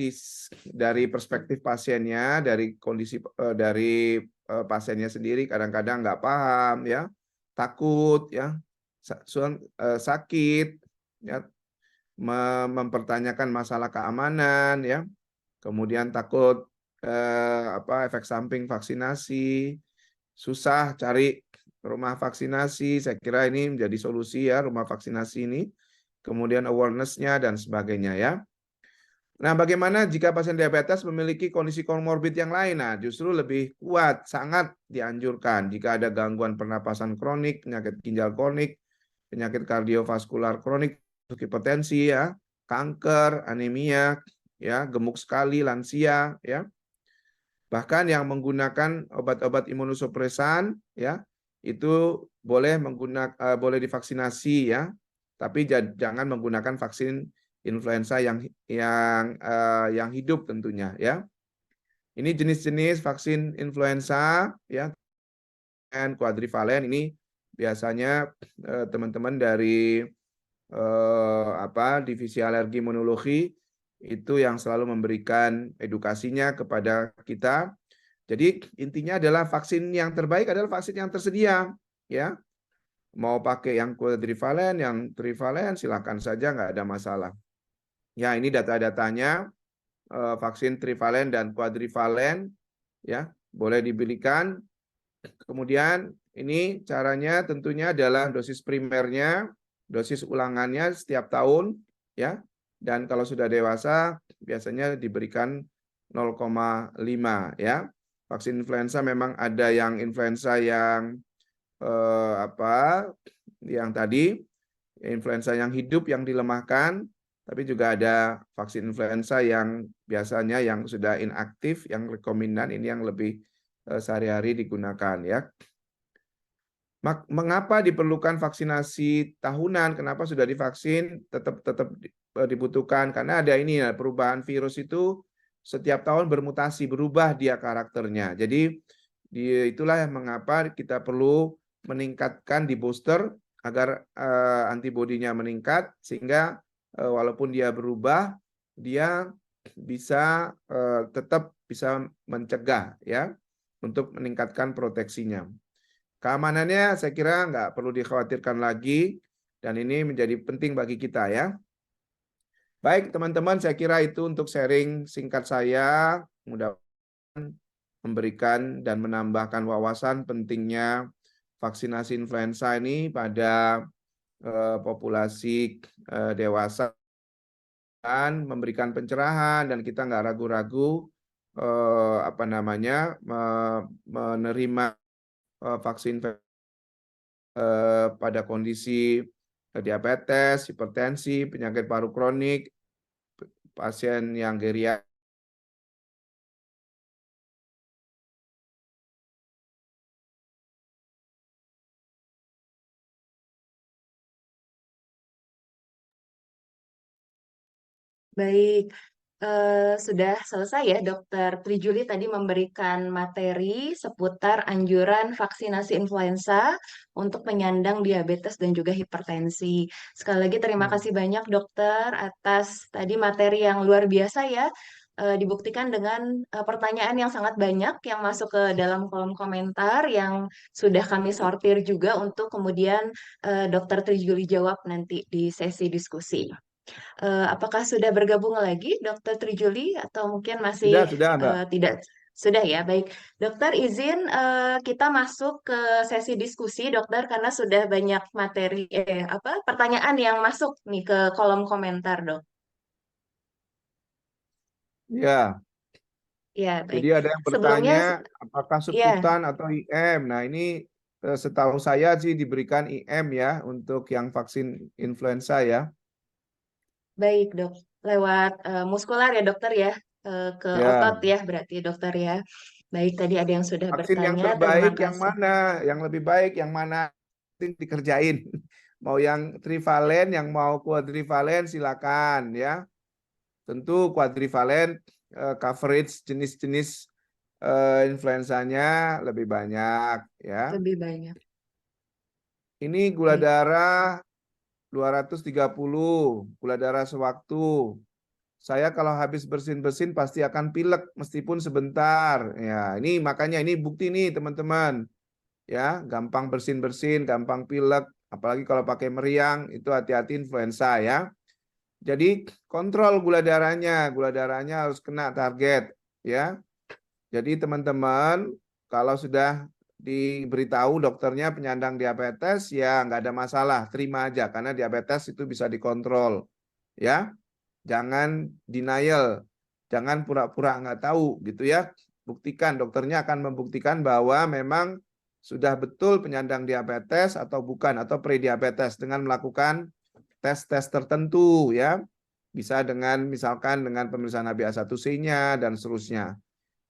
dari perspektif pasiennya, dari kondisi dari pasiennya sendiri kadang-kadang nggak paham ya, takut ya, sakit ya, mempertanyakan masalah keamanan ya, kemudian takut efek samping vaksinasi, susah cari rumah vaksinasi. Saya kira ini menjadi solusi ya, rumah vaksinasi ini. Kemudian awareness-nya dan sebagainya ya. Nah, bagaimana jika pasien diabetes memiliki kondisi komorbid yang lain? Nah, justru lebih kuat, sangat dianjurkan jika ada gangguan pernapasan kronik, penyakit ginjal kronik, penyakit kardiovaskular kronik, hipertensi ya, kanker, anemia, ya, gemuk sekali, lansia ya. Bahkan yang menggunakan obat-obat imunosupresan ya, itu boleh boleh divaksinasi ya. Tapi jangan menggunakan vaksin influenza yang hidup tentunya ya. Ini jenis-jenis vaksin influenza ya, dan kuadrivalen ini biasanya teman-teman dari divisi alergi imunologi itu yang selalu memberikan edukasinya kepada kita. Jadi intinya adalah vaksin yang terbaik adalah vaksin yang tersedia ya. Mau pakai yang kuadrivalen, yang trivalen, silakan saja, nggak ada masalah. Ya, ini data-datanya, vaksin trivalen dan kuadrivalen, ya, boleh dibelikan. Kemudian ini caranya tentunya adalah dosis primernya, dosis ulangannya setiap tahun, ya. Dan kalau sudah dewasa, biasanya diberikan 0,5, ya. Vaksin influenza memang ada yang influenza yang yang tadi influenza yang hidup yang dilemahkan, tapi juga ada vaksin influenza yang biasanya yang sudah inaktif, yang rekomendan ini yang lebih sehari-hari digunakan ya. Mengapa diperlukan vaksinasi tahunan? Kenapa sudah divaksin tetap dibutuhkan? Karena ada ini ya, perubahan virus itu setiap tahun bermutasi, berubah dia karakternya. Jadi itulah mengapa kita perlu meningkatkan di booster agar antibodinya meningkat sehingga walaupun dia berubah dia bisa tetap bisa mencegah ya untuk meningkatkan proteksinya. Keamanannya saya kira nggak perlu dikhawatirkan lagi Dan ini menjadi penting bagi kita ya. Baik teman-teman, saya kira itu untuk sharing singkat saya. Mudah-mudahan memberikan dan menambahkan wawasan pentingnya vaksinasi influenza ini pada populasi dewasa, dan memberikan pencerahan, dan kita nggak ragu-ragu menerima vaksin pada kondisi diabetes, hipertensi, penyakit paru kronik, pasien yang geriatrik. Baik, sudah selesai ya Dokter Trijuli tadi memberikan materi seputar anjuran vaksinasi influenza untuk penyandang diabetes dan juga hipertensi. Sekali lagi terima kasih banyak dokter atas tadi materi yang luar biasa ya. Dibuktikan dengan pertanyaan yang sangat banyak yang masuk ke dalam kolom komentar yang sudah kami sortir juga untuk kemudian Dokter Trijuli jawab nanti di sesi diskusi. Apakah sudah bergabung lagi Dokter Trijuli atau mungkin masih Sudah, Mbak. tidak? Sudah ya, baik. Dokter izin kita masuk ke sesi diskusi, dokter, karena sudah banyak materi pertanyaan yang masuk nih ke kolom komentar, dok. Ya, Ya, baik. jadi ada yang Sebelumnya, bertanya apakah ya, sebutan atau IM. Nah, ini setahu saya sih diberikan IM ya untuk yang vaksin influenza ya. baik dok. Lewat muskular ya dokter ya, ke Ya, otot ya berarti dokter ya. Baik, tadi ada yang sudah vaksin yang bertanya, terima terbaik yang kasih. mana? Yang lebih baik yang mana? Penting dikerjain. Mau yang trivalen, yang mau kuadrivalen silakan ya. Tentu kuadrivalen coverage jenis-jenis influenzanya lebih banyak ya. Lebih banyak. Ini gula Baik. darah 230, gula darah sewaktu. Saya kalau habis bersin-bersin pasti akan pilek meskipun sebentar. Ya, ini makanya ini bukti nih teman-teman. Ya, gampang bersin-bersin, gampang pilek, apalagi kalau pakai meriang itu hati-hati influenza ya. Jadi kontrol gula darahnya harus kena target ya. Jadi teman-teman kalau sudah diberitahu dokternya penyandang diabetes ya nggak ada masalah, terima aja karena diabetes itu bisa dikontrol ya. Jangan denial, jangan pura-pura nggak tahu gitu ya. Buktikan, dokternya akan membuktikan bahwa memang sudah betul penyandang diabetes atau bukan, atau prediabetes dengan melakukan tes-tes tertentu ya. Bisa dengan misalkan dengan pemeriksaan HbA1c-nya dan seterusnya.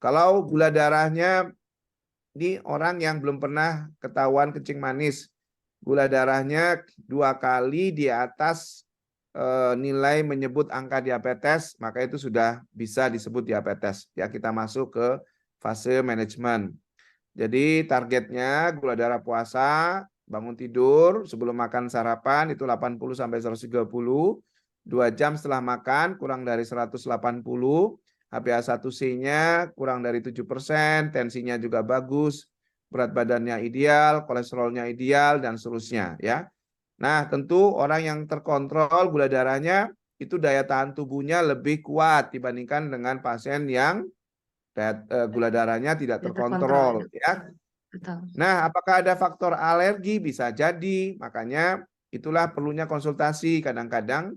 Kalau gula darahnya ini orang yang belum pernah ketahuan kencing manis, gula darahnya 2 kali di atas nilai menyebut angka diabetes, maka itu sudah bisa disebut diabetes. Ya, kita masuk ke fase manajemen. Jadi targetnya gula darah puasa, bangun tidur, sebelum makan sarapan itu 80 sampai 130, 2 jam setelah makan kurang dari 180, HbA1c-nya kurang dari 7%, tensinya juga bagus, berat badannya ideal, kolesterolnya ideal, dan seterusnya ya. Nah, tentu orang yang terkontrol gula darahnya itu daya tahan tubuhnya lebih kuat dibandingkan dengan pasien yang gula darahnya tidak Sudah terkontrol, terkontrol ya. betul. Nah, apakah ada faktor alergi? Bisa jadi. Makanya itulah perlunya konsultasi. Kadang-kadang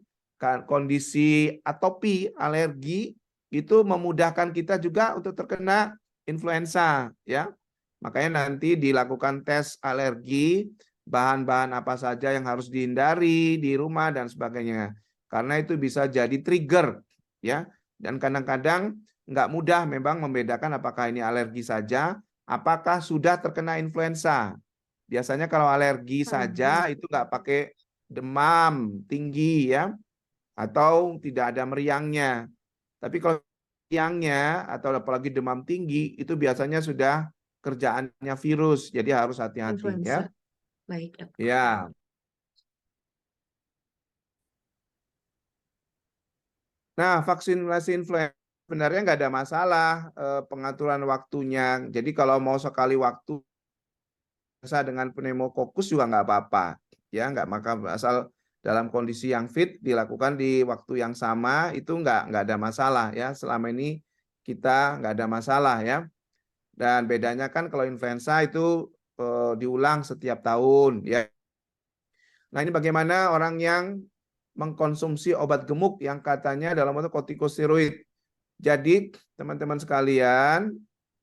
kondisi atopi, alergi itu memudahkan kita juga untuk terkena influenza ya. Makanya nanti dilakukan tes alergi, bahan-bahan apa saja yang harus dihindari di rumah dan sebagainya. Karena itu bisa jadi trigger ya. Dan kadang-kadang nggak mudah memang membedakan apakah ini alergi saja, apakah sudah terkena influenza. Biasanya kalau alergi saja itu nggak pakai demam tinggi ya, atau tidak ada meriangnya. Tapi kalau meriangnya atau apalagi demam tinggi itu biasanya sudah kerjaannya virus, jadi harus hati-hati ya. Influenza. Baik, dok. Ya. Nah, vaksinasi influenza sebenarnya nggak ada masalah pengaturan waktunya. Jadi kalau mau sekali waktu dengan pneumokokus juga nggak apa-apa. Ya, nggak, maka asal dalam kondisi yang fit dilakukan di waktu yang sama itu nggak ada masalah ya. Selama ini kita nggak ada masalah ya. Dan bedanya kan kalau influenza itu diulang setiap tahun ya. Nah, ini bagaimana orang yang mengkonsumsi obat gemuk yang katanya dalam bentuk kortikosteroid. Jadi, teman-teman sekalian,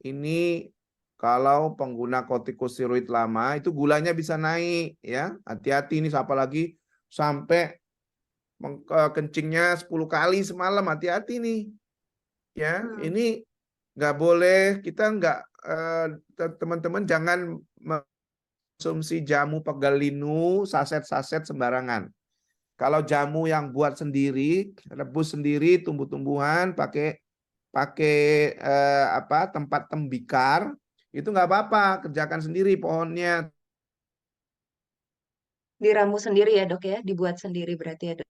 ini kalau pengguna kortikosteroid lama itu gulanya bisa naik ya. Hati-hati ini, apalagi sampai kencingnya 10 kali semalam, hati-hati nih. Ya, ini nggak boleh, kita nggak, teman-teman jangan konsumsi jamu pegalinu saset-saset sembarangan. Kalau jamu yang buat sendiri, rebus sendiri tumbuh-tumbuhan pakai tempat tembikar, itu nggak apa-apa, kerjakan sendiri pohonnya. Diramu sendiri ya dok ya, dibuat sendiri berarti ya dok.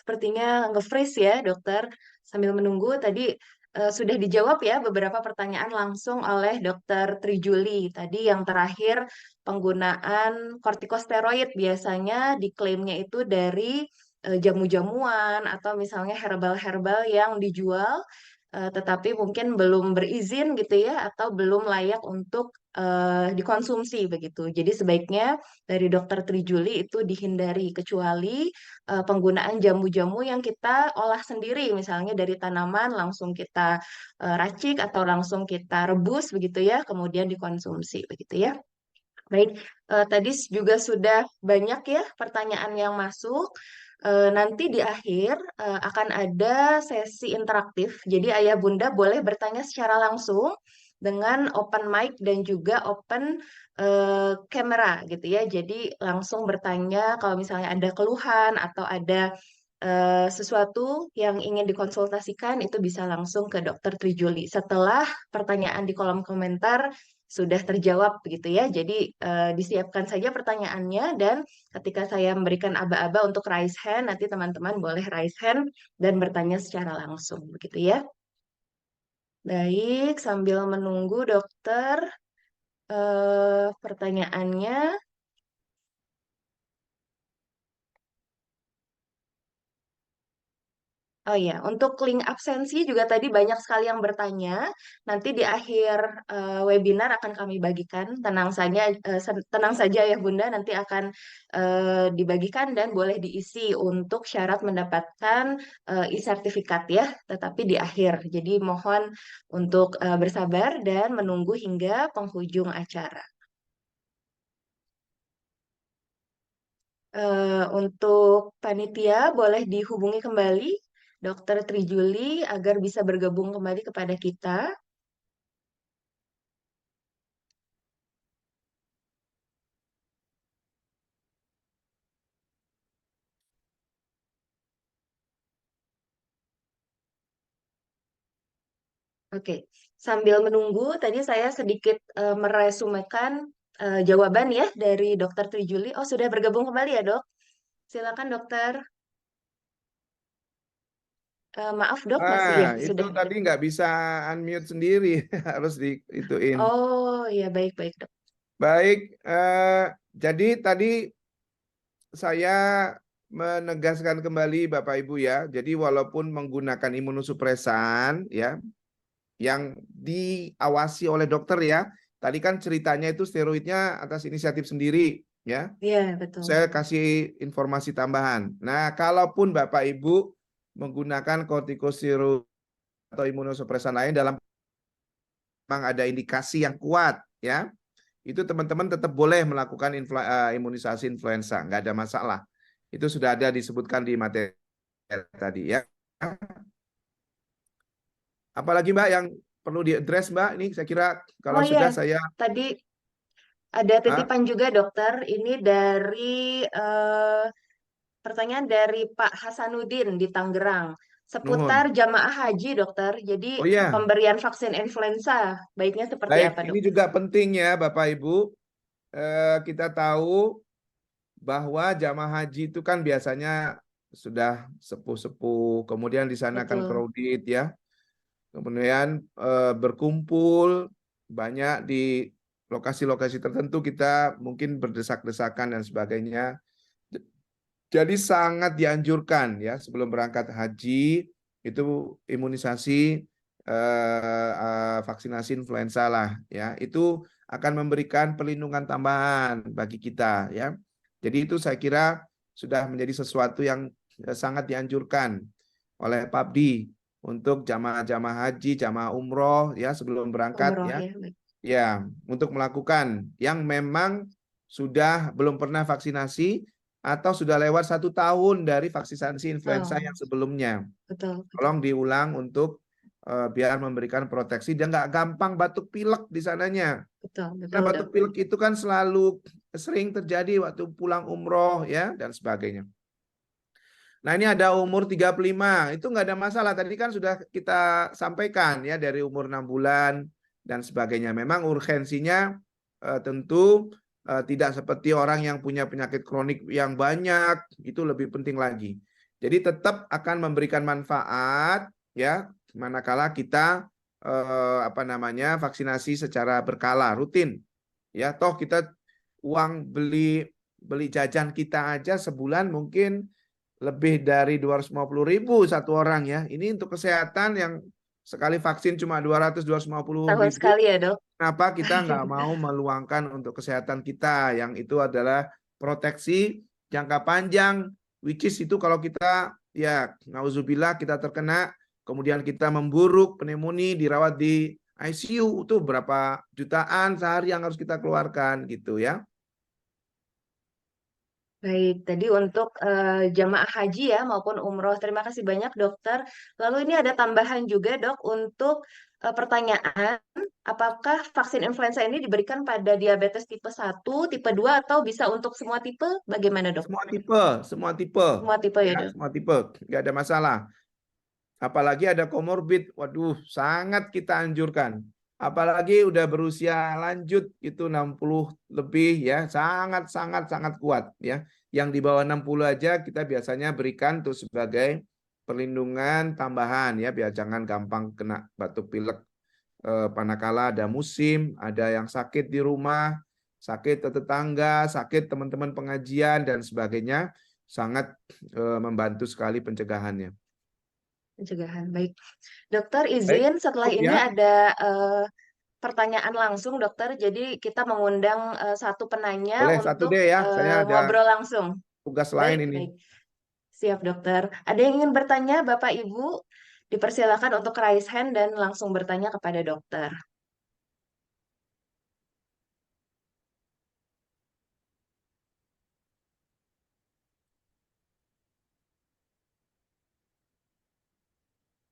Sepertinya nge-freeze ya dokter. Sambil menunggu tadi sudah dijawab ya beberapa pertanyaan langsung oleh dokter Trijuli. Tadi yang terakhir penggunaan kortikosteroid biasanya diklaimnya itu dari jamu-jamuan atau misalnya herbal-herbal yang dijual tetapi mungkin belum berizin gitu ya atau belum layak untuk dikonsumsi begitu. Jadi sebaiknya dari dokter Trijuli itu dihindari kecuali penggunaan jamu-jamu yang kita olah sendiri, misalnya dari tanaman langsung kita racik atau langsung kita rebus begitu ya, kemudian dikonsumsi begitu ya. Baik, tadi juga sudah banyak ya pertanyaan yang masuk. Nanti di akhir akan ada sesi interaktif, jadi ayah bunda boleh bertanya secara langsung dengan open mic dan juga open kamera gitu ya. Jadi langsung bertanya kalau misalnya ada keluhan atau ada sesuatu yang ingin dikonsultasikan itu bisa langsung ke Dokter Trijuli. Setelah pertanyaan di kolom komentar sudah terjawab begitu ya. Jadi disiapkan saja pertanyaannya dan ketika saya memberikan aba-aba untuk raise hand, nanti teman-teman boleh raise hand dan bertanya secara langsung begitu ya. Baik, sambil menunggu dokter pertanyaannya. Oh iya, untuk link absensi juga tadi banyak sekali yang bertanya. Nanti di akhir webinar akan kami bagikan. Tenang saja ya Bunda, nanti akan dibagikan dan boleh diisi untuk syarat mendapatkan e-sertifikat ya, tetapi di akhir. Jadi mohon untuk bersabar dan menunggu hingga penghujung acara. Untuk panitia boleh dihubungi kembali Dokter Trijuli agar bisa bergabung kembali kepada kita. Oke, sambil menunggu, tadi saya sedikit meresumekan jawaban ya dari Dokter Trijuli. Oh, sudah bergabung kembali ya, Dok? Silakan, Dokter. Maaf, Dok, masih ya Itu sudah. tadi nggak bisa unmute sendiri, harus ituin. Oh, ya baik-baik, Dok. Baik, jadi tadi saya menegaskan kembali Bapak Ibu ya. Jadi walaupun menggunakan imunosupresan ya, yang diawasi oleh dokter ya. Tadi kan ceritanya itu steroidnya atas inisiatif sendiri ya. Iya, betul. Saya kasih informasi tambahan. Nah, kalaupun Bapak Ibu menggunakan kortikosteroid atau imunosupresan lain dalam memang ada indikasi yang kuat ya, itu teman-teman tetap boleh melakukan imunisasi influenza, nggak ada masalah. Itu sudah ada disebutkan di materi tadi ya. Apalagi Mbak yang perlu diadres Mbak? Ini saya kira kalau sudah saya tadi ada titipan juga dokter. Ini dari pertanyaan dari Pak Hasanuddin di Tangerang. Seputar nuhun. jamaah haji dokter. Jadi Oh iya, pemberian vaksin influenza baiknya seperti baik. apa dok? Ini juga penting ya Bapak Ibu. Kita tahu bahwa jamaah haji itu kan biasanya sudah sepuh-sepuh, kemudian di sana kan Betul. crowded ya, kemudian berkumpul banyak di lokasi-lokasi tertentu kita mungkin berdesak-desakan dan sebagainya. Jadi sangat dianjurkan ya sebelum berangkat haji itu imunisasi vaksinasi influenza lah ya. Itu akan memberikan perlindungan tambahan bagi kita ya. Jadi itu saya kira sudah menjadi sesuatu yang sangat dianjurkan oleh PABDI untuk jamaah-jamaah haji, jamaah umroh ya sebelum berangkat Umroh ya. ya. Baik. Ya, untuk melakukan yang memang sudah belum pernah vaksinasi atau sudah lewat 1 tahun dari vaksinasi influenza Oh, yang sebelumnya. betul, betul. Tolong diulang untuk biar memberikan proteksi dan nggak gampang batuk pilek di sananya. Betul, Karena betul, batuk Dok. pilek itu kan selalu sering terjadi waktu pulang umroh ya dan sebagainya. Nah ini ada umur 35, itu nggak ada masalah. Tadi kan sudah kita sampaikan ya dari umur 6 bulan dan sebagainya. Memang urgensinya tentu tidak seperti orang yang punya penyakit kronik yang banyak, itu lebih penting lagi. Jadi tetap akan memberikan manfaat ya manakala kita vaksinasi secara berkala, rutin. Ya, toh kita uang beli jajan kita aja sebulan mungkin lebih dari 250.000 satu orang ya. Ini untuk kesehatan yang sekali vaksin cuma 250.000. Tahun sekali ya, Dok. Kenapa kita nggak mau meluangkan untuk kesehatan kita yang itu adalah proteksi jangka panjang, which is itu kalau kita ya nauzubillah kita terkena, kemudian kita memburuk pneumonia dirawat di ICU itu berapa jutaan sehari yang harus kita keluarkan gitu ya. Baik, tadi untuk jamaah haji ya maupun umroh. Terima kasih banyak dokter. Lalu ini ada tambahan juga dok untuk pertanyaan, apakah vaksin influenza ini diberikan pada diabetes tipe 1, tipe 2 atau bisa untuk semua tipe? Bagaimana dok? Semua tipe, Semua tipe ya ya, dok. semua tipe, nggak ada masalah. Apalagi ada komorbid, waduh, sangat kita anjurkan. Apalagi udah berusia lanjut itu 60 lebih ya, sangat kuat ya. Yang di bawah 60 aja kita biasanya berikan tuh sebagai perlindungan tambahan ya, biar jangan gampang kena batuk pilek. Manakala ada musim, ada yang sakit di rumah, sakit tetangga, sakit teman-teman pengajian dan sebagainya, sangat membantu sekali pencegahannya. Pencegahan, baik. Dokter Baik, izin setelah cukup ini ya. ada pertanyaan langsung dokter. Jadi kita mengundang satu penanya Boleh satu untuk deh ya, saya ada ngobrol langsung. tugas lain Baik, ini. baik. Siap, dokter. Ada yang ingin bertanya, Bapak Ibu? Dipersilakan untuk raise hand dan langsung bertanya kepada dokter.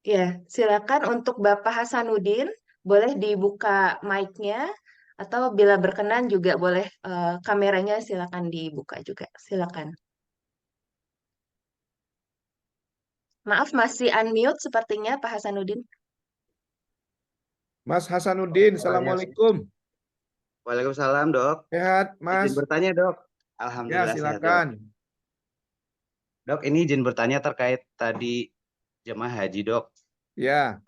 Ya, silakan untuk Bapak Hasanuddin, boleh dibuka mic-nya, atau bila berkenan juga boleh kameranya silakan dibuka juga. Silakan. Maaf, masih unmute sepertinya Pak Hasanuddin. Mas Hasanuddin, Assalamualaikum. Waalaikumsalam, Dok. Sehat, Izin Mas? bertanya, Dok. Ya, Alhamdulillah sehat, Dok. silakan. Dok, ini izin bertanya terkait tadi jemaah haji, Dok. Ya,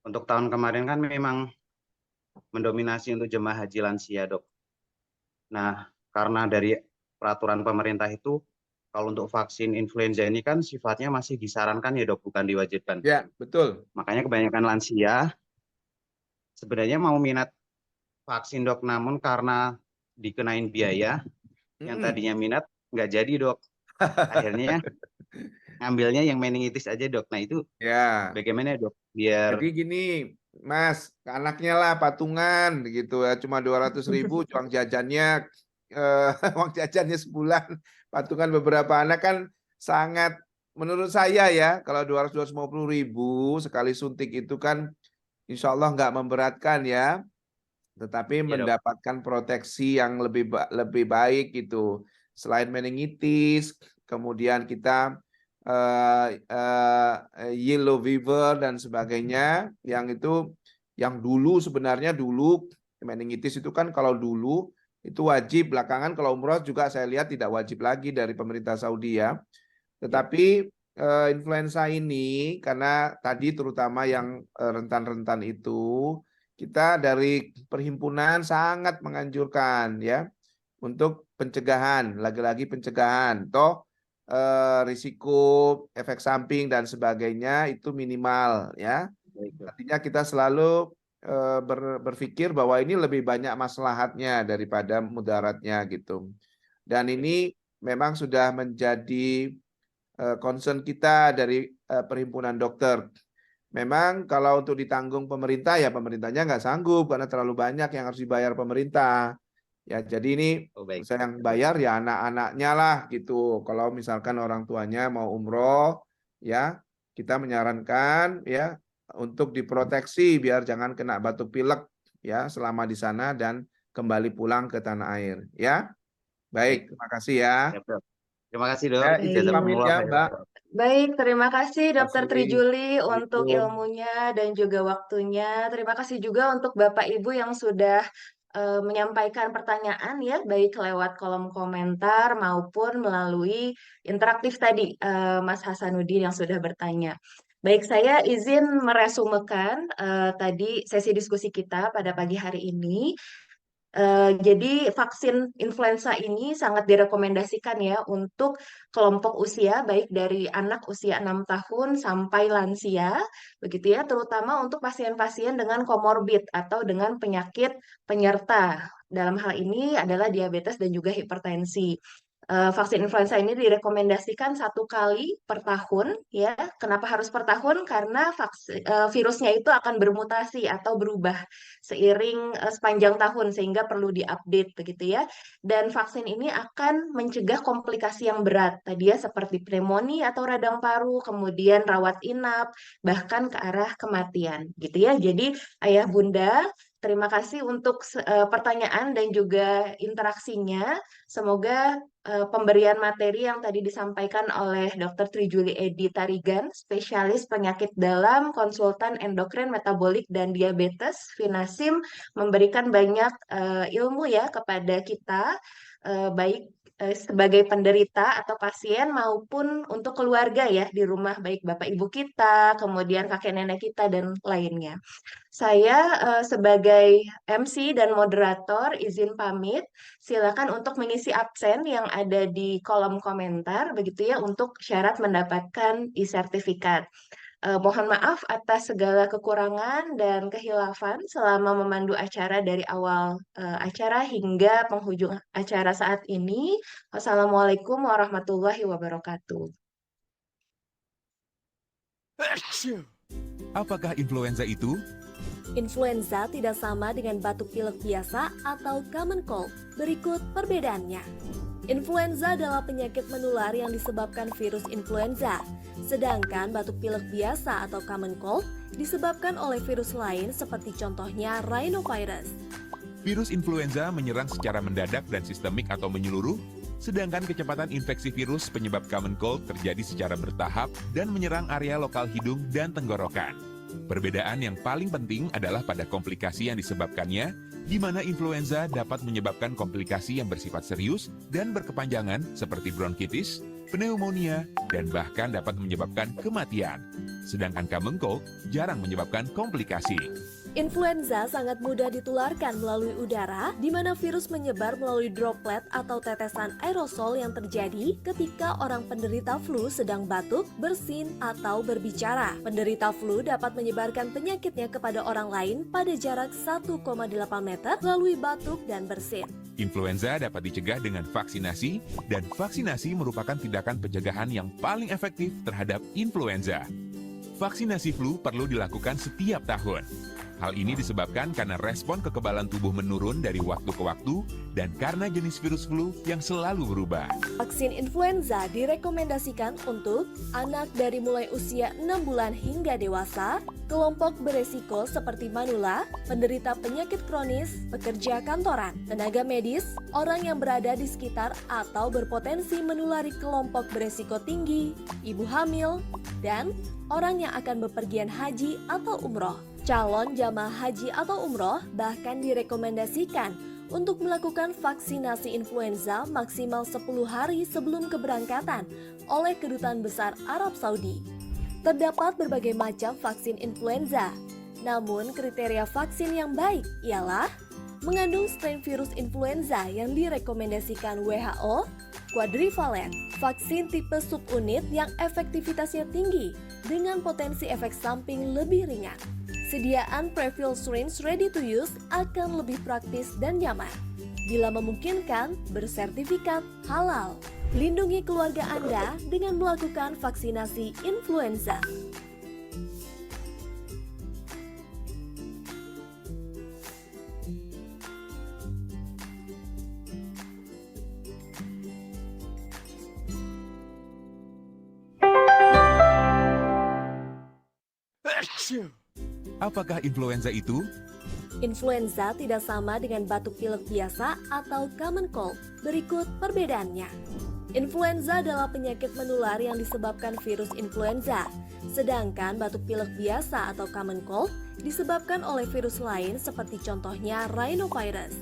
Untuk tahun kemarin kan memang mendominasi untuk jemaah haji lansia, Dok. Nah, karena dari peraturan pemerintah itu, kalau untuk vaksin influenza ini kan sifatnya masih disarankan ya, Dok, bukan diwajibkan. ya, betul. Makanya kebanyakan lansia sebenarnya mau minat vaksin, Dok, namun karena dikenain biaya, yang tadinya minat nggak jadi, Dok. Akhirnya ngambilnya yang meningitis aja, Dok. Nah, itu Ya, bagaimana, Dok? Biar jadi gini, Mas, anaknya lah patungan gitu ya, cuma 200.000 uang jajannya, uang jajannya sebulan, patungan beberapa anak kan sangat, menurut saya ya, kalau 200-250.000 sekali suntik itu kan insya Allah nggak memberatkan ya, tetapi Dok. mendapatkan proteksi yang lebih baik gitu. Selain meningitis, kemudian kita yellow fever dan sebagainya, yang itu yang dulu sebenarnya dulu meningitis itu kan kalau dulu itu wajib. Belakangan kalau umroh juga saya lihat tidak wajib lagi dari pemerintah Saudi ya. Tetapi influenza ini karena tadi terutama yang rentan-rentan itu kita dari perhimpunan sangat menganjurkan ya untuk pencegahan, lagi-lagi pencegahan. Toh risiko efek samping dan sebagainya itu minimal ya. Artinya kita selalu berpikir bahwa ini lebih banyak maslahatnya daripada mudaratnya gitu. Dan ini memang sudah menjadi concern kita dari perhimpunan dokter. Memang kalau untuk ditanggung pemerintah ya pemerintahnya nggak sanggup karena terlalu banyak yang harus dibayar pemerintah. Ya jadi ini saya yang bayar ya anak-anaknya lah gitu. Kalau misalkan orang tuanya mau umroh ya kita menyarankan ya untuk diproteksi biar jangan kena batuk pilek ya selama di sana dan kembali pulang ke tanah air ya. Baik, terima kasih ya. Terima kasih dok. Izin pamit ya Mbak. Baik, terima kasih Dr. Trijuli untuk Assalamualaikum. ilmunya dan juga waktunya. Terima kasih juga untuk Bapak Ibu yang sudah menyampaikan pertanyaan ya, baik lewat kolom komentar maupun melalui interaktif tadi, Mas Hasanuddin yang sudah bertanya. Baik, saya izin meresumekan tadi sesi diskusi kita pada pagi hari ini. Jadi vaksin influenza ini sangat direkomendasikan ya untuk kelompok usia baik dari anak usia 6 tahun sampai lansia, begitu ya, terutama untuk pasien-pasien dengan komorbid atau dengan penyakit penyerta. Dalam hal ini adalah diabetes dan juga hipertensi. Vaksin influenza ini direkomendasikan 1 kali per tahun ya. Kenapa harus per tahun? Karena virusnya itu akan bermutasi atau berubah seiring sepanjang tahun sehingga perlu diupdate begitu ya. Dan vaksin ini akan mencegah komplikasi yang berat tadi ya seperti pneumonia atau radang paru, kemudian rawat inap, bahkan ke arah kematian gitu ya. Jadi Ayah Bunda, terima kasih untuk pertanyaan dan juga interaksinya. Semoga pemberian materi yang tadi disampaikan oleh Dr. Trijuli Edy Tarigan, spesialis penyakit dalam, konsultan endokrin, metabolik, dan diabetes, Vinasim, memberikan banyak ilmu ya kepada kita, baik sebagai penderita atau pasien maupun untuk keluarga ya di rumah, baik Bapak Ibu kita, kemudian kakek nenek kita, dan lainnya. Saya sebagai MC dan moderator izin pamit. Silakan untuk mengisi absen yang ada di kolom komentar begitu ya untuk syarat mendapatkan e-sertifikat. Mohon maaf atas segala kekurangan dan kehilafan selama memandu acara dari awal acara hingga penghujung acara saat ini. Wassalamualaikum warahmatullahi wabarakatuh. Apakah influenza itu? Influenza tidak sama dengan batuk pilek biasa atau common cold. Berikut perbedaannya. Influenza adalah penyakit menular yang disebabkan virus influenza, sedangkan batuk pilek biasa atau common cold disebabkan oleh virus lain seperti contohnya rhinovirus. Virus influenza menyerang secara mendadak dan sistemik atau menyeluruh, sedangkan kecepatan infeksi virus penyebab common cold terjadi secara bertahap dan menyerang area lokal hidung dan tenggorokan. Perbedaan yang paling penting adalah pada komplikasi yang disebabkannya, di mana influenza dapat menyebabkan komplikasi yang bersifat serius dan berkepanjangan seperti bronkitis, pneumonia, dan bahkan dapat menyebabkan kematian. Sedangkan common cold jarang menyebabkan komplikasi. Influenza sangat mudah ditularkan melalui udara, di mana virus menyebar melalui droplet atau tetesan aerosol yang terjadi ketika orang penderita flu sedang batuk, bersin, atau berbicara. Penderita flu dapat menyebarkan penyakitnya kepada orang lain pada jarak 1,8 meter melalui batuk dan bersin. Influenza dapat dicegah dengan vaksinasi, dan vaksinasi merupakan tindakan pencegahan yang paling efektif terhadap influenza. Vaksinasi flu perlu dilakukan setiap tahun. Hal ini disebabkan karena respon kekebalan tubuh menurun dari waktu ke waktu dan karena jenis virus flu yang selalu berubah. Vaksin influenza direkomendasikan untuk anak dari mulai usia 6 bulan hingga dewasa, kelompok beresiko seperti manula, penderita penyakit kronis, pekerja kantoran, tenaga medis, orang yang berada di sekitar atau berpotensi menulari kelompok beresiko tinggi, ibu hamil, dan orang yang akan bepergian haji atau umroh. Calon jamaah haji atau umroh bahkan direkomendasikan untuk melakukan vaksinasi influenza maksimal 10 hari sebelum keberangkatan oleh Kedutaan Besar Arab Saudi. Terdapat berbagai macam vaksin influenza, namun kriteria vaksin yang baik ialah mengandung strain virus influenza yang direkomendasikan WHO, quadrivalent, vaksin tipe subunit yang efektivitasnya tinggi dengan potensi efek samping lebih ringan. Sediaan prefill syringe ready to use akan lebih praktis dan nyaman. Bila memungkinkan, bersertifikat halal. Lindungi keluarga Anda dengan melakukan vaksinasi influenza. Apakah influenza itu? Influenza tidak sama dengan batuk pilek biasa atau common cold. Berikut perbedaannya. Influenza adalah penyakit menular yang disebabkan virus influenza, sedangkan batuk pilek biasa atau common cold disebabkan oleh virus lain seperti contohnya rhinovirus.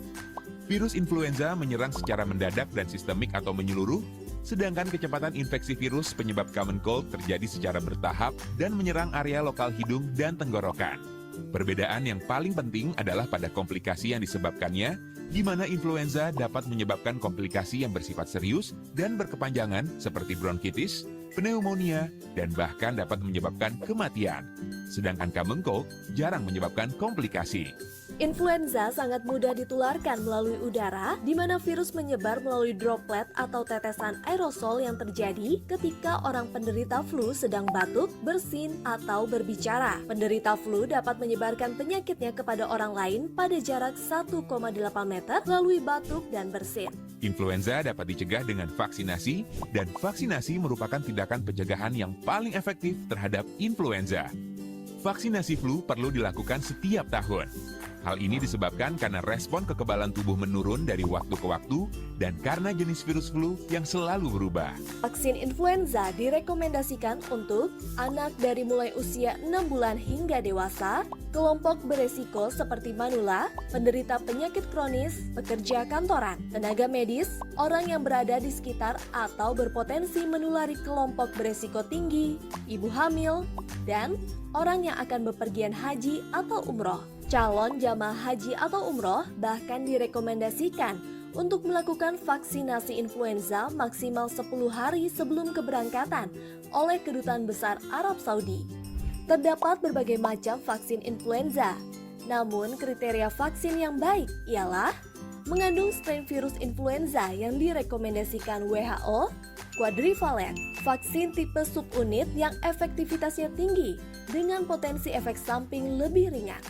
Virus influenza menyerang secara mendadak dan sistemik atau menyeluruh, sedangkan kecepatan infeksi virus penyebab common cold terjadi secara bertahap dan menyerang area lokal hidung dan tenggorokan. Perbedaan yang paling penting adalah pada komplikasi yang disebabkannya, di mana influenza dapat menyebabkan komplikasi yang bersifat serius dan berkepanjangan seperti bronkitis, pneumonia, dan bahkan dapat menyebabkan kematian. Sedangkan common cold jarang menyebabkan komplikasi. Influenza sangat mudah ditularkan melalui udara, di mana virus menyebar melalui droplet atau tetesan aerosol yang terjadi ketika orang penderita flu sedang batuk, bersin, atau berbicara. Penderita flu dapat menyebarkan penyakitnya kepada orang lain pada jarak 1,8 meter melalui batuk dan bersin. Influenza dapat dicegah dengan vaksinasi, dan vaksinasi merupakan tindakan pencegahan yang paling efektif terhadap influenza. Vaksinasi flu perlu dilakukan setiap tahun. Hal ini disebabkan karena respon kekebalan tubuh menurun dari waktu ke waktu dan karena jenis virus flu yang selalu berubah. Vaksin influenza direkomendasikan untuk anak dari mulai usia 6 bulan hingga dewasa, kelompok beresiko seperti manula, penderita penyakit kronis, pekerja kantoran, tenaga medis, orang yang berada di sekitar atau berpotensi menulari kelompok beresiko tinggi, ibu hamil, dan orang yang akan bepergian haji atau umroh. Calon jamaah haji atau umroh bahkan direkomendasikan untuk melakukan vaksinasi influenza maksimal 10 hari sebelum keberangkatan oleh Kedutaan Besar Arab Saudi. Terdapat berbagai macam vaksin influenza, namun kriteria vaksin yang baik ialah mengandung strain virus influenza yang direkomendasikan WHO, quadrivalent, vaksin tipe subunit yang efektivitasnya tinggi dengan potensi efek samping lebih ringan.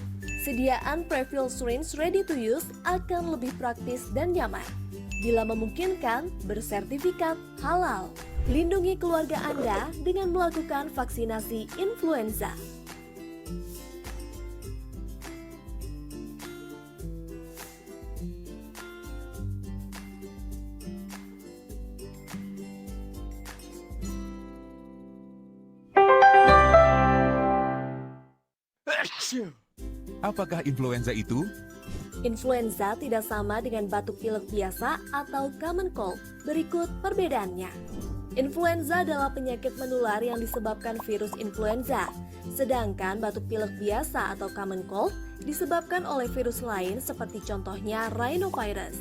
Sediaan prefill syringe ready to use akan lebih praktis dan nyaman. Bila memungkinkan, bersertifikat halal. Lindungi keluarga Anda dengan melakukan vaksinasi influenza. Apakah influenza itu? Influenza tidak sama dengan batuk pilek biasa atau common cold. Berikut perbedaannya. Influenza adalah penyakit menular yang disebabkan virus influenza, sedangkan batuk pilek biasa atau common cold disebabkan oleh virus lain seperti contohnya rhinovirus.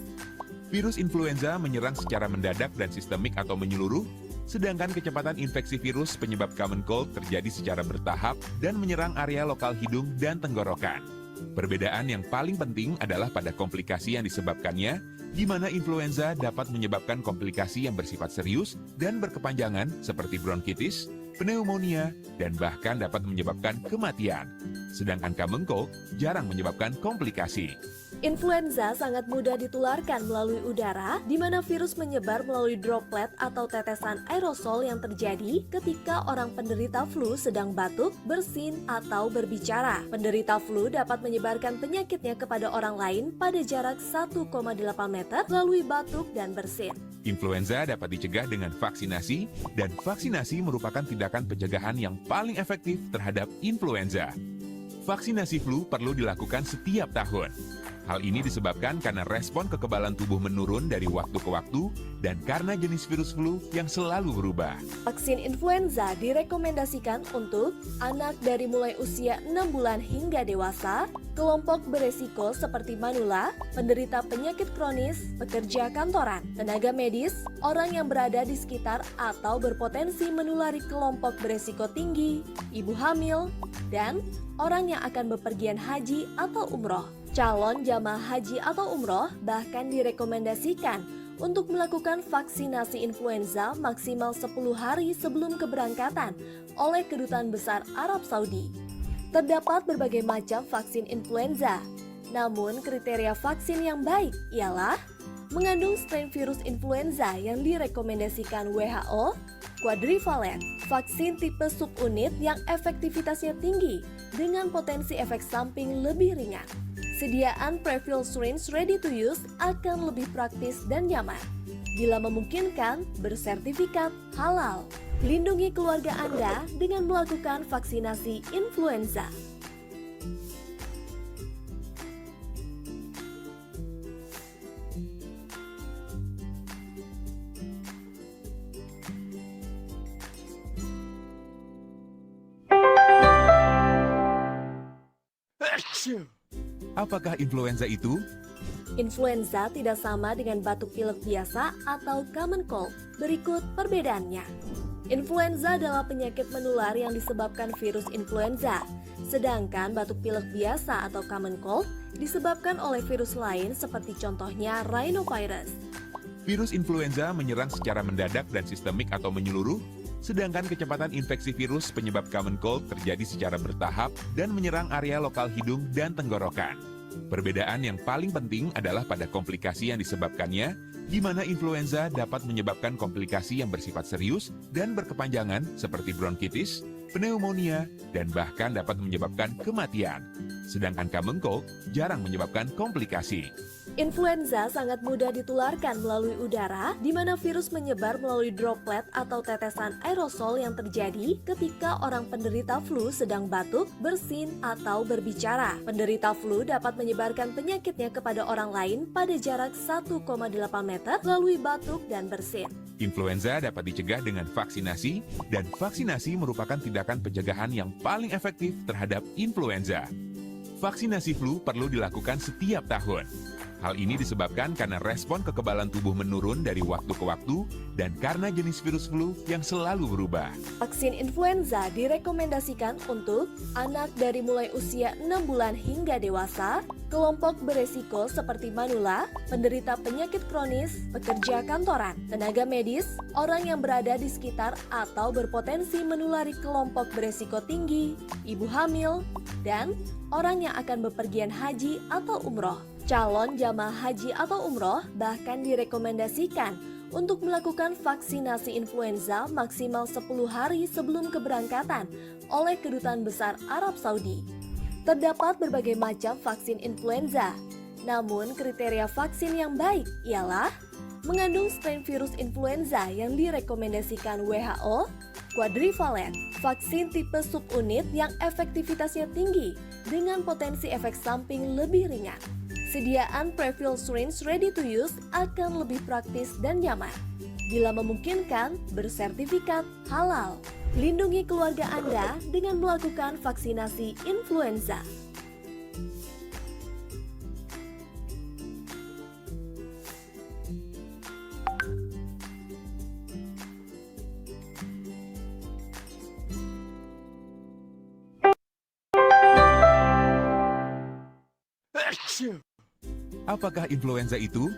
Virus influenza menyerang secara mendadak dan sistemik atau menyeluruh, sedangkan kecepatan infeksi virus penyebab common cold terjadi secara bertahap dan menyerang area lokal hidung dan tenggorokan. Perbedaan yang paling penting adalah pada komplikasi yang disebabkannya, di mana influenza dapat menyebabkan komplikasi yang bersifat serius dan berkepanjangan seperti bronkitis, pneumonia, dan bahkan dapat menyebabkan kematian. Sedangkan common cold jarang menyebabkan komplikasi. Influenza sangat mudah ditularkan melalui udara, di mana virus menyebar melalui droplet atau tetesan aerosol yang terjadi ketika orang penderita flu sedang batuk, bersin, atau berbicara. Penderita flu dapat menyebarkan penyakitnya kepada orang lain pada jarak 1,8 meter melalui batuk dan bersin. Influenza dapat dicegah dengan vaksinasi, dan vaksinasi merupakan tindakan pencegahan yang paling efektif terhadap influenza. Vaksinasi flu perlu dilakukan setiap tahun. Hal ini disebabkan karena respon kekebalan tubuh menurun dari waktu ke waktu dan karena jenis virus flu yang selalu berubah. Vaksin influenza direkomendasikan untuk anak dari mulai usia 6 bulan hingga dewasa, kelompok beresiko seperti manula, penderita penyakit kronis, pekerja kantoran, tenaga medis, orang yang berada di sekitar atau berpotensi menulari kelompok beresiko tinggi, ibu hamil, dan orang yang akan bepergian haji atau umroh. Calon jamaah haji atau umroh bahkan direkomendasikan untuk melakukan vaksinasi influenza maksimal 10 hari sebelum keberangkatan oleh Kedutaan Besar Arab Saudi. Terdapat berbagai macam vaksin influenza, namun kriteria vaksin yang baik ialah mengandung strain virus influenza yang direkomendasikan WHO, quadrivalent, vaksin tipe subunit yang efektivitasnya tinggi dengan potensi efek samping lebih ringan. Sediaan prefilled syringe ready to use akan lebih praktis dan nyaman. Bila memungkinkan, bersertifikat halal. Lindungi keluarga Anda dengan melakukan vaksinasi influenza. Apakah influenza itu? Influenza tidak sama dengan batuk pilek biasa atau common cold. Berikut perbedaannya. Influenza adalah penyakit menular yang disebabkan virus influenza, sedangkan batuk pilek biasa atau common cold disebabkan oleh virus lain seperti contohnya rhinovirus. Virus influenza menyerang secara mendadak dan sistemik atau menyeluruh, sedangkan kecepatan infeksi virus penyebab common cold terjadi secara bertahap dan menyerang area lokal hidung dan tenggorokan. Perbedaan yang paling penting adalah pada komplikasi yang disebabkannya, di mana influenza dapat menyebabkan komplikasi yang bersifat serius dan berkepanjangan seperti bronkitis, pneumonia, dan bahkan dapat menyebabkan kematian. Sedangkan common cold jarang menyebabkan komplikasi. Influenza sangat mudah ditularkan melalui udara, di mana virus menyebar melalui droplet atau tetesan aerosol yang terjadi ketika orang penderita flu sedang batuk, bersin, atau berbicara. Penderita flu dapat menyebarkan penyakitnya kepada orang lain pada jarak 1,8 meter melalui batuk dan bersin. Influenza dapat dicegah dengan vaksinasi, dan vaksinasi merupakan tindakan pencegahan yang paling efektif terhadap influenza. Vaksinasi flu perlu dilakukan setiap tahun. Hal ini disebabkan karena respon kekebalan tubuh menurun dari waktu ke waktu dan karena jenis virus flu yang selalu berubah. Vaksin influenza direkomendasikan untuk anak dari mulai usia 6 bulan hingga dewasa, kelompok beresiko seperti manula, penderita penyakit kronis, pekerja kantoran, tenaga medis, orang yang berada di sekitar atau berpotensi menulari kelompok beresiko tinggi, ibu hamil, dan orang yang akan bepergian haji atau umroh. Calon jamaah haji atau umroh bahkan direkomendasikan untuk melakukan vaksinasi influenza maksimal 10 hari sebelum keberangkatan oleh Kedutaan Besar Arab Saudi. Terdapat berbagai macam vaksin influenza, namun kriteria vaksin yang baik ialah mengandung strain virus influenza yang direkomendasikan WHO, quadrivalent, vaksin tipe subunit yang efektivitasnya tinggi dengan potensi efek samping lebih ringan. Sediaan prefilled syringe ready to use akan lebih praktis dan nyaman. Bila memungkinkan, bersertifikat halal. Lindungi keluarga Anda dengan melakukan vaksinasi influenza. Apakah influenza itu?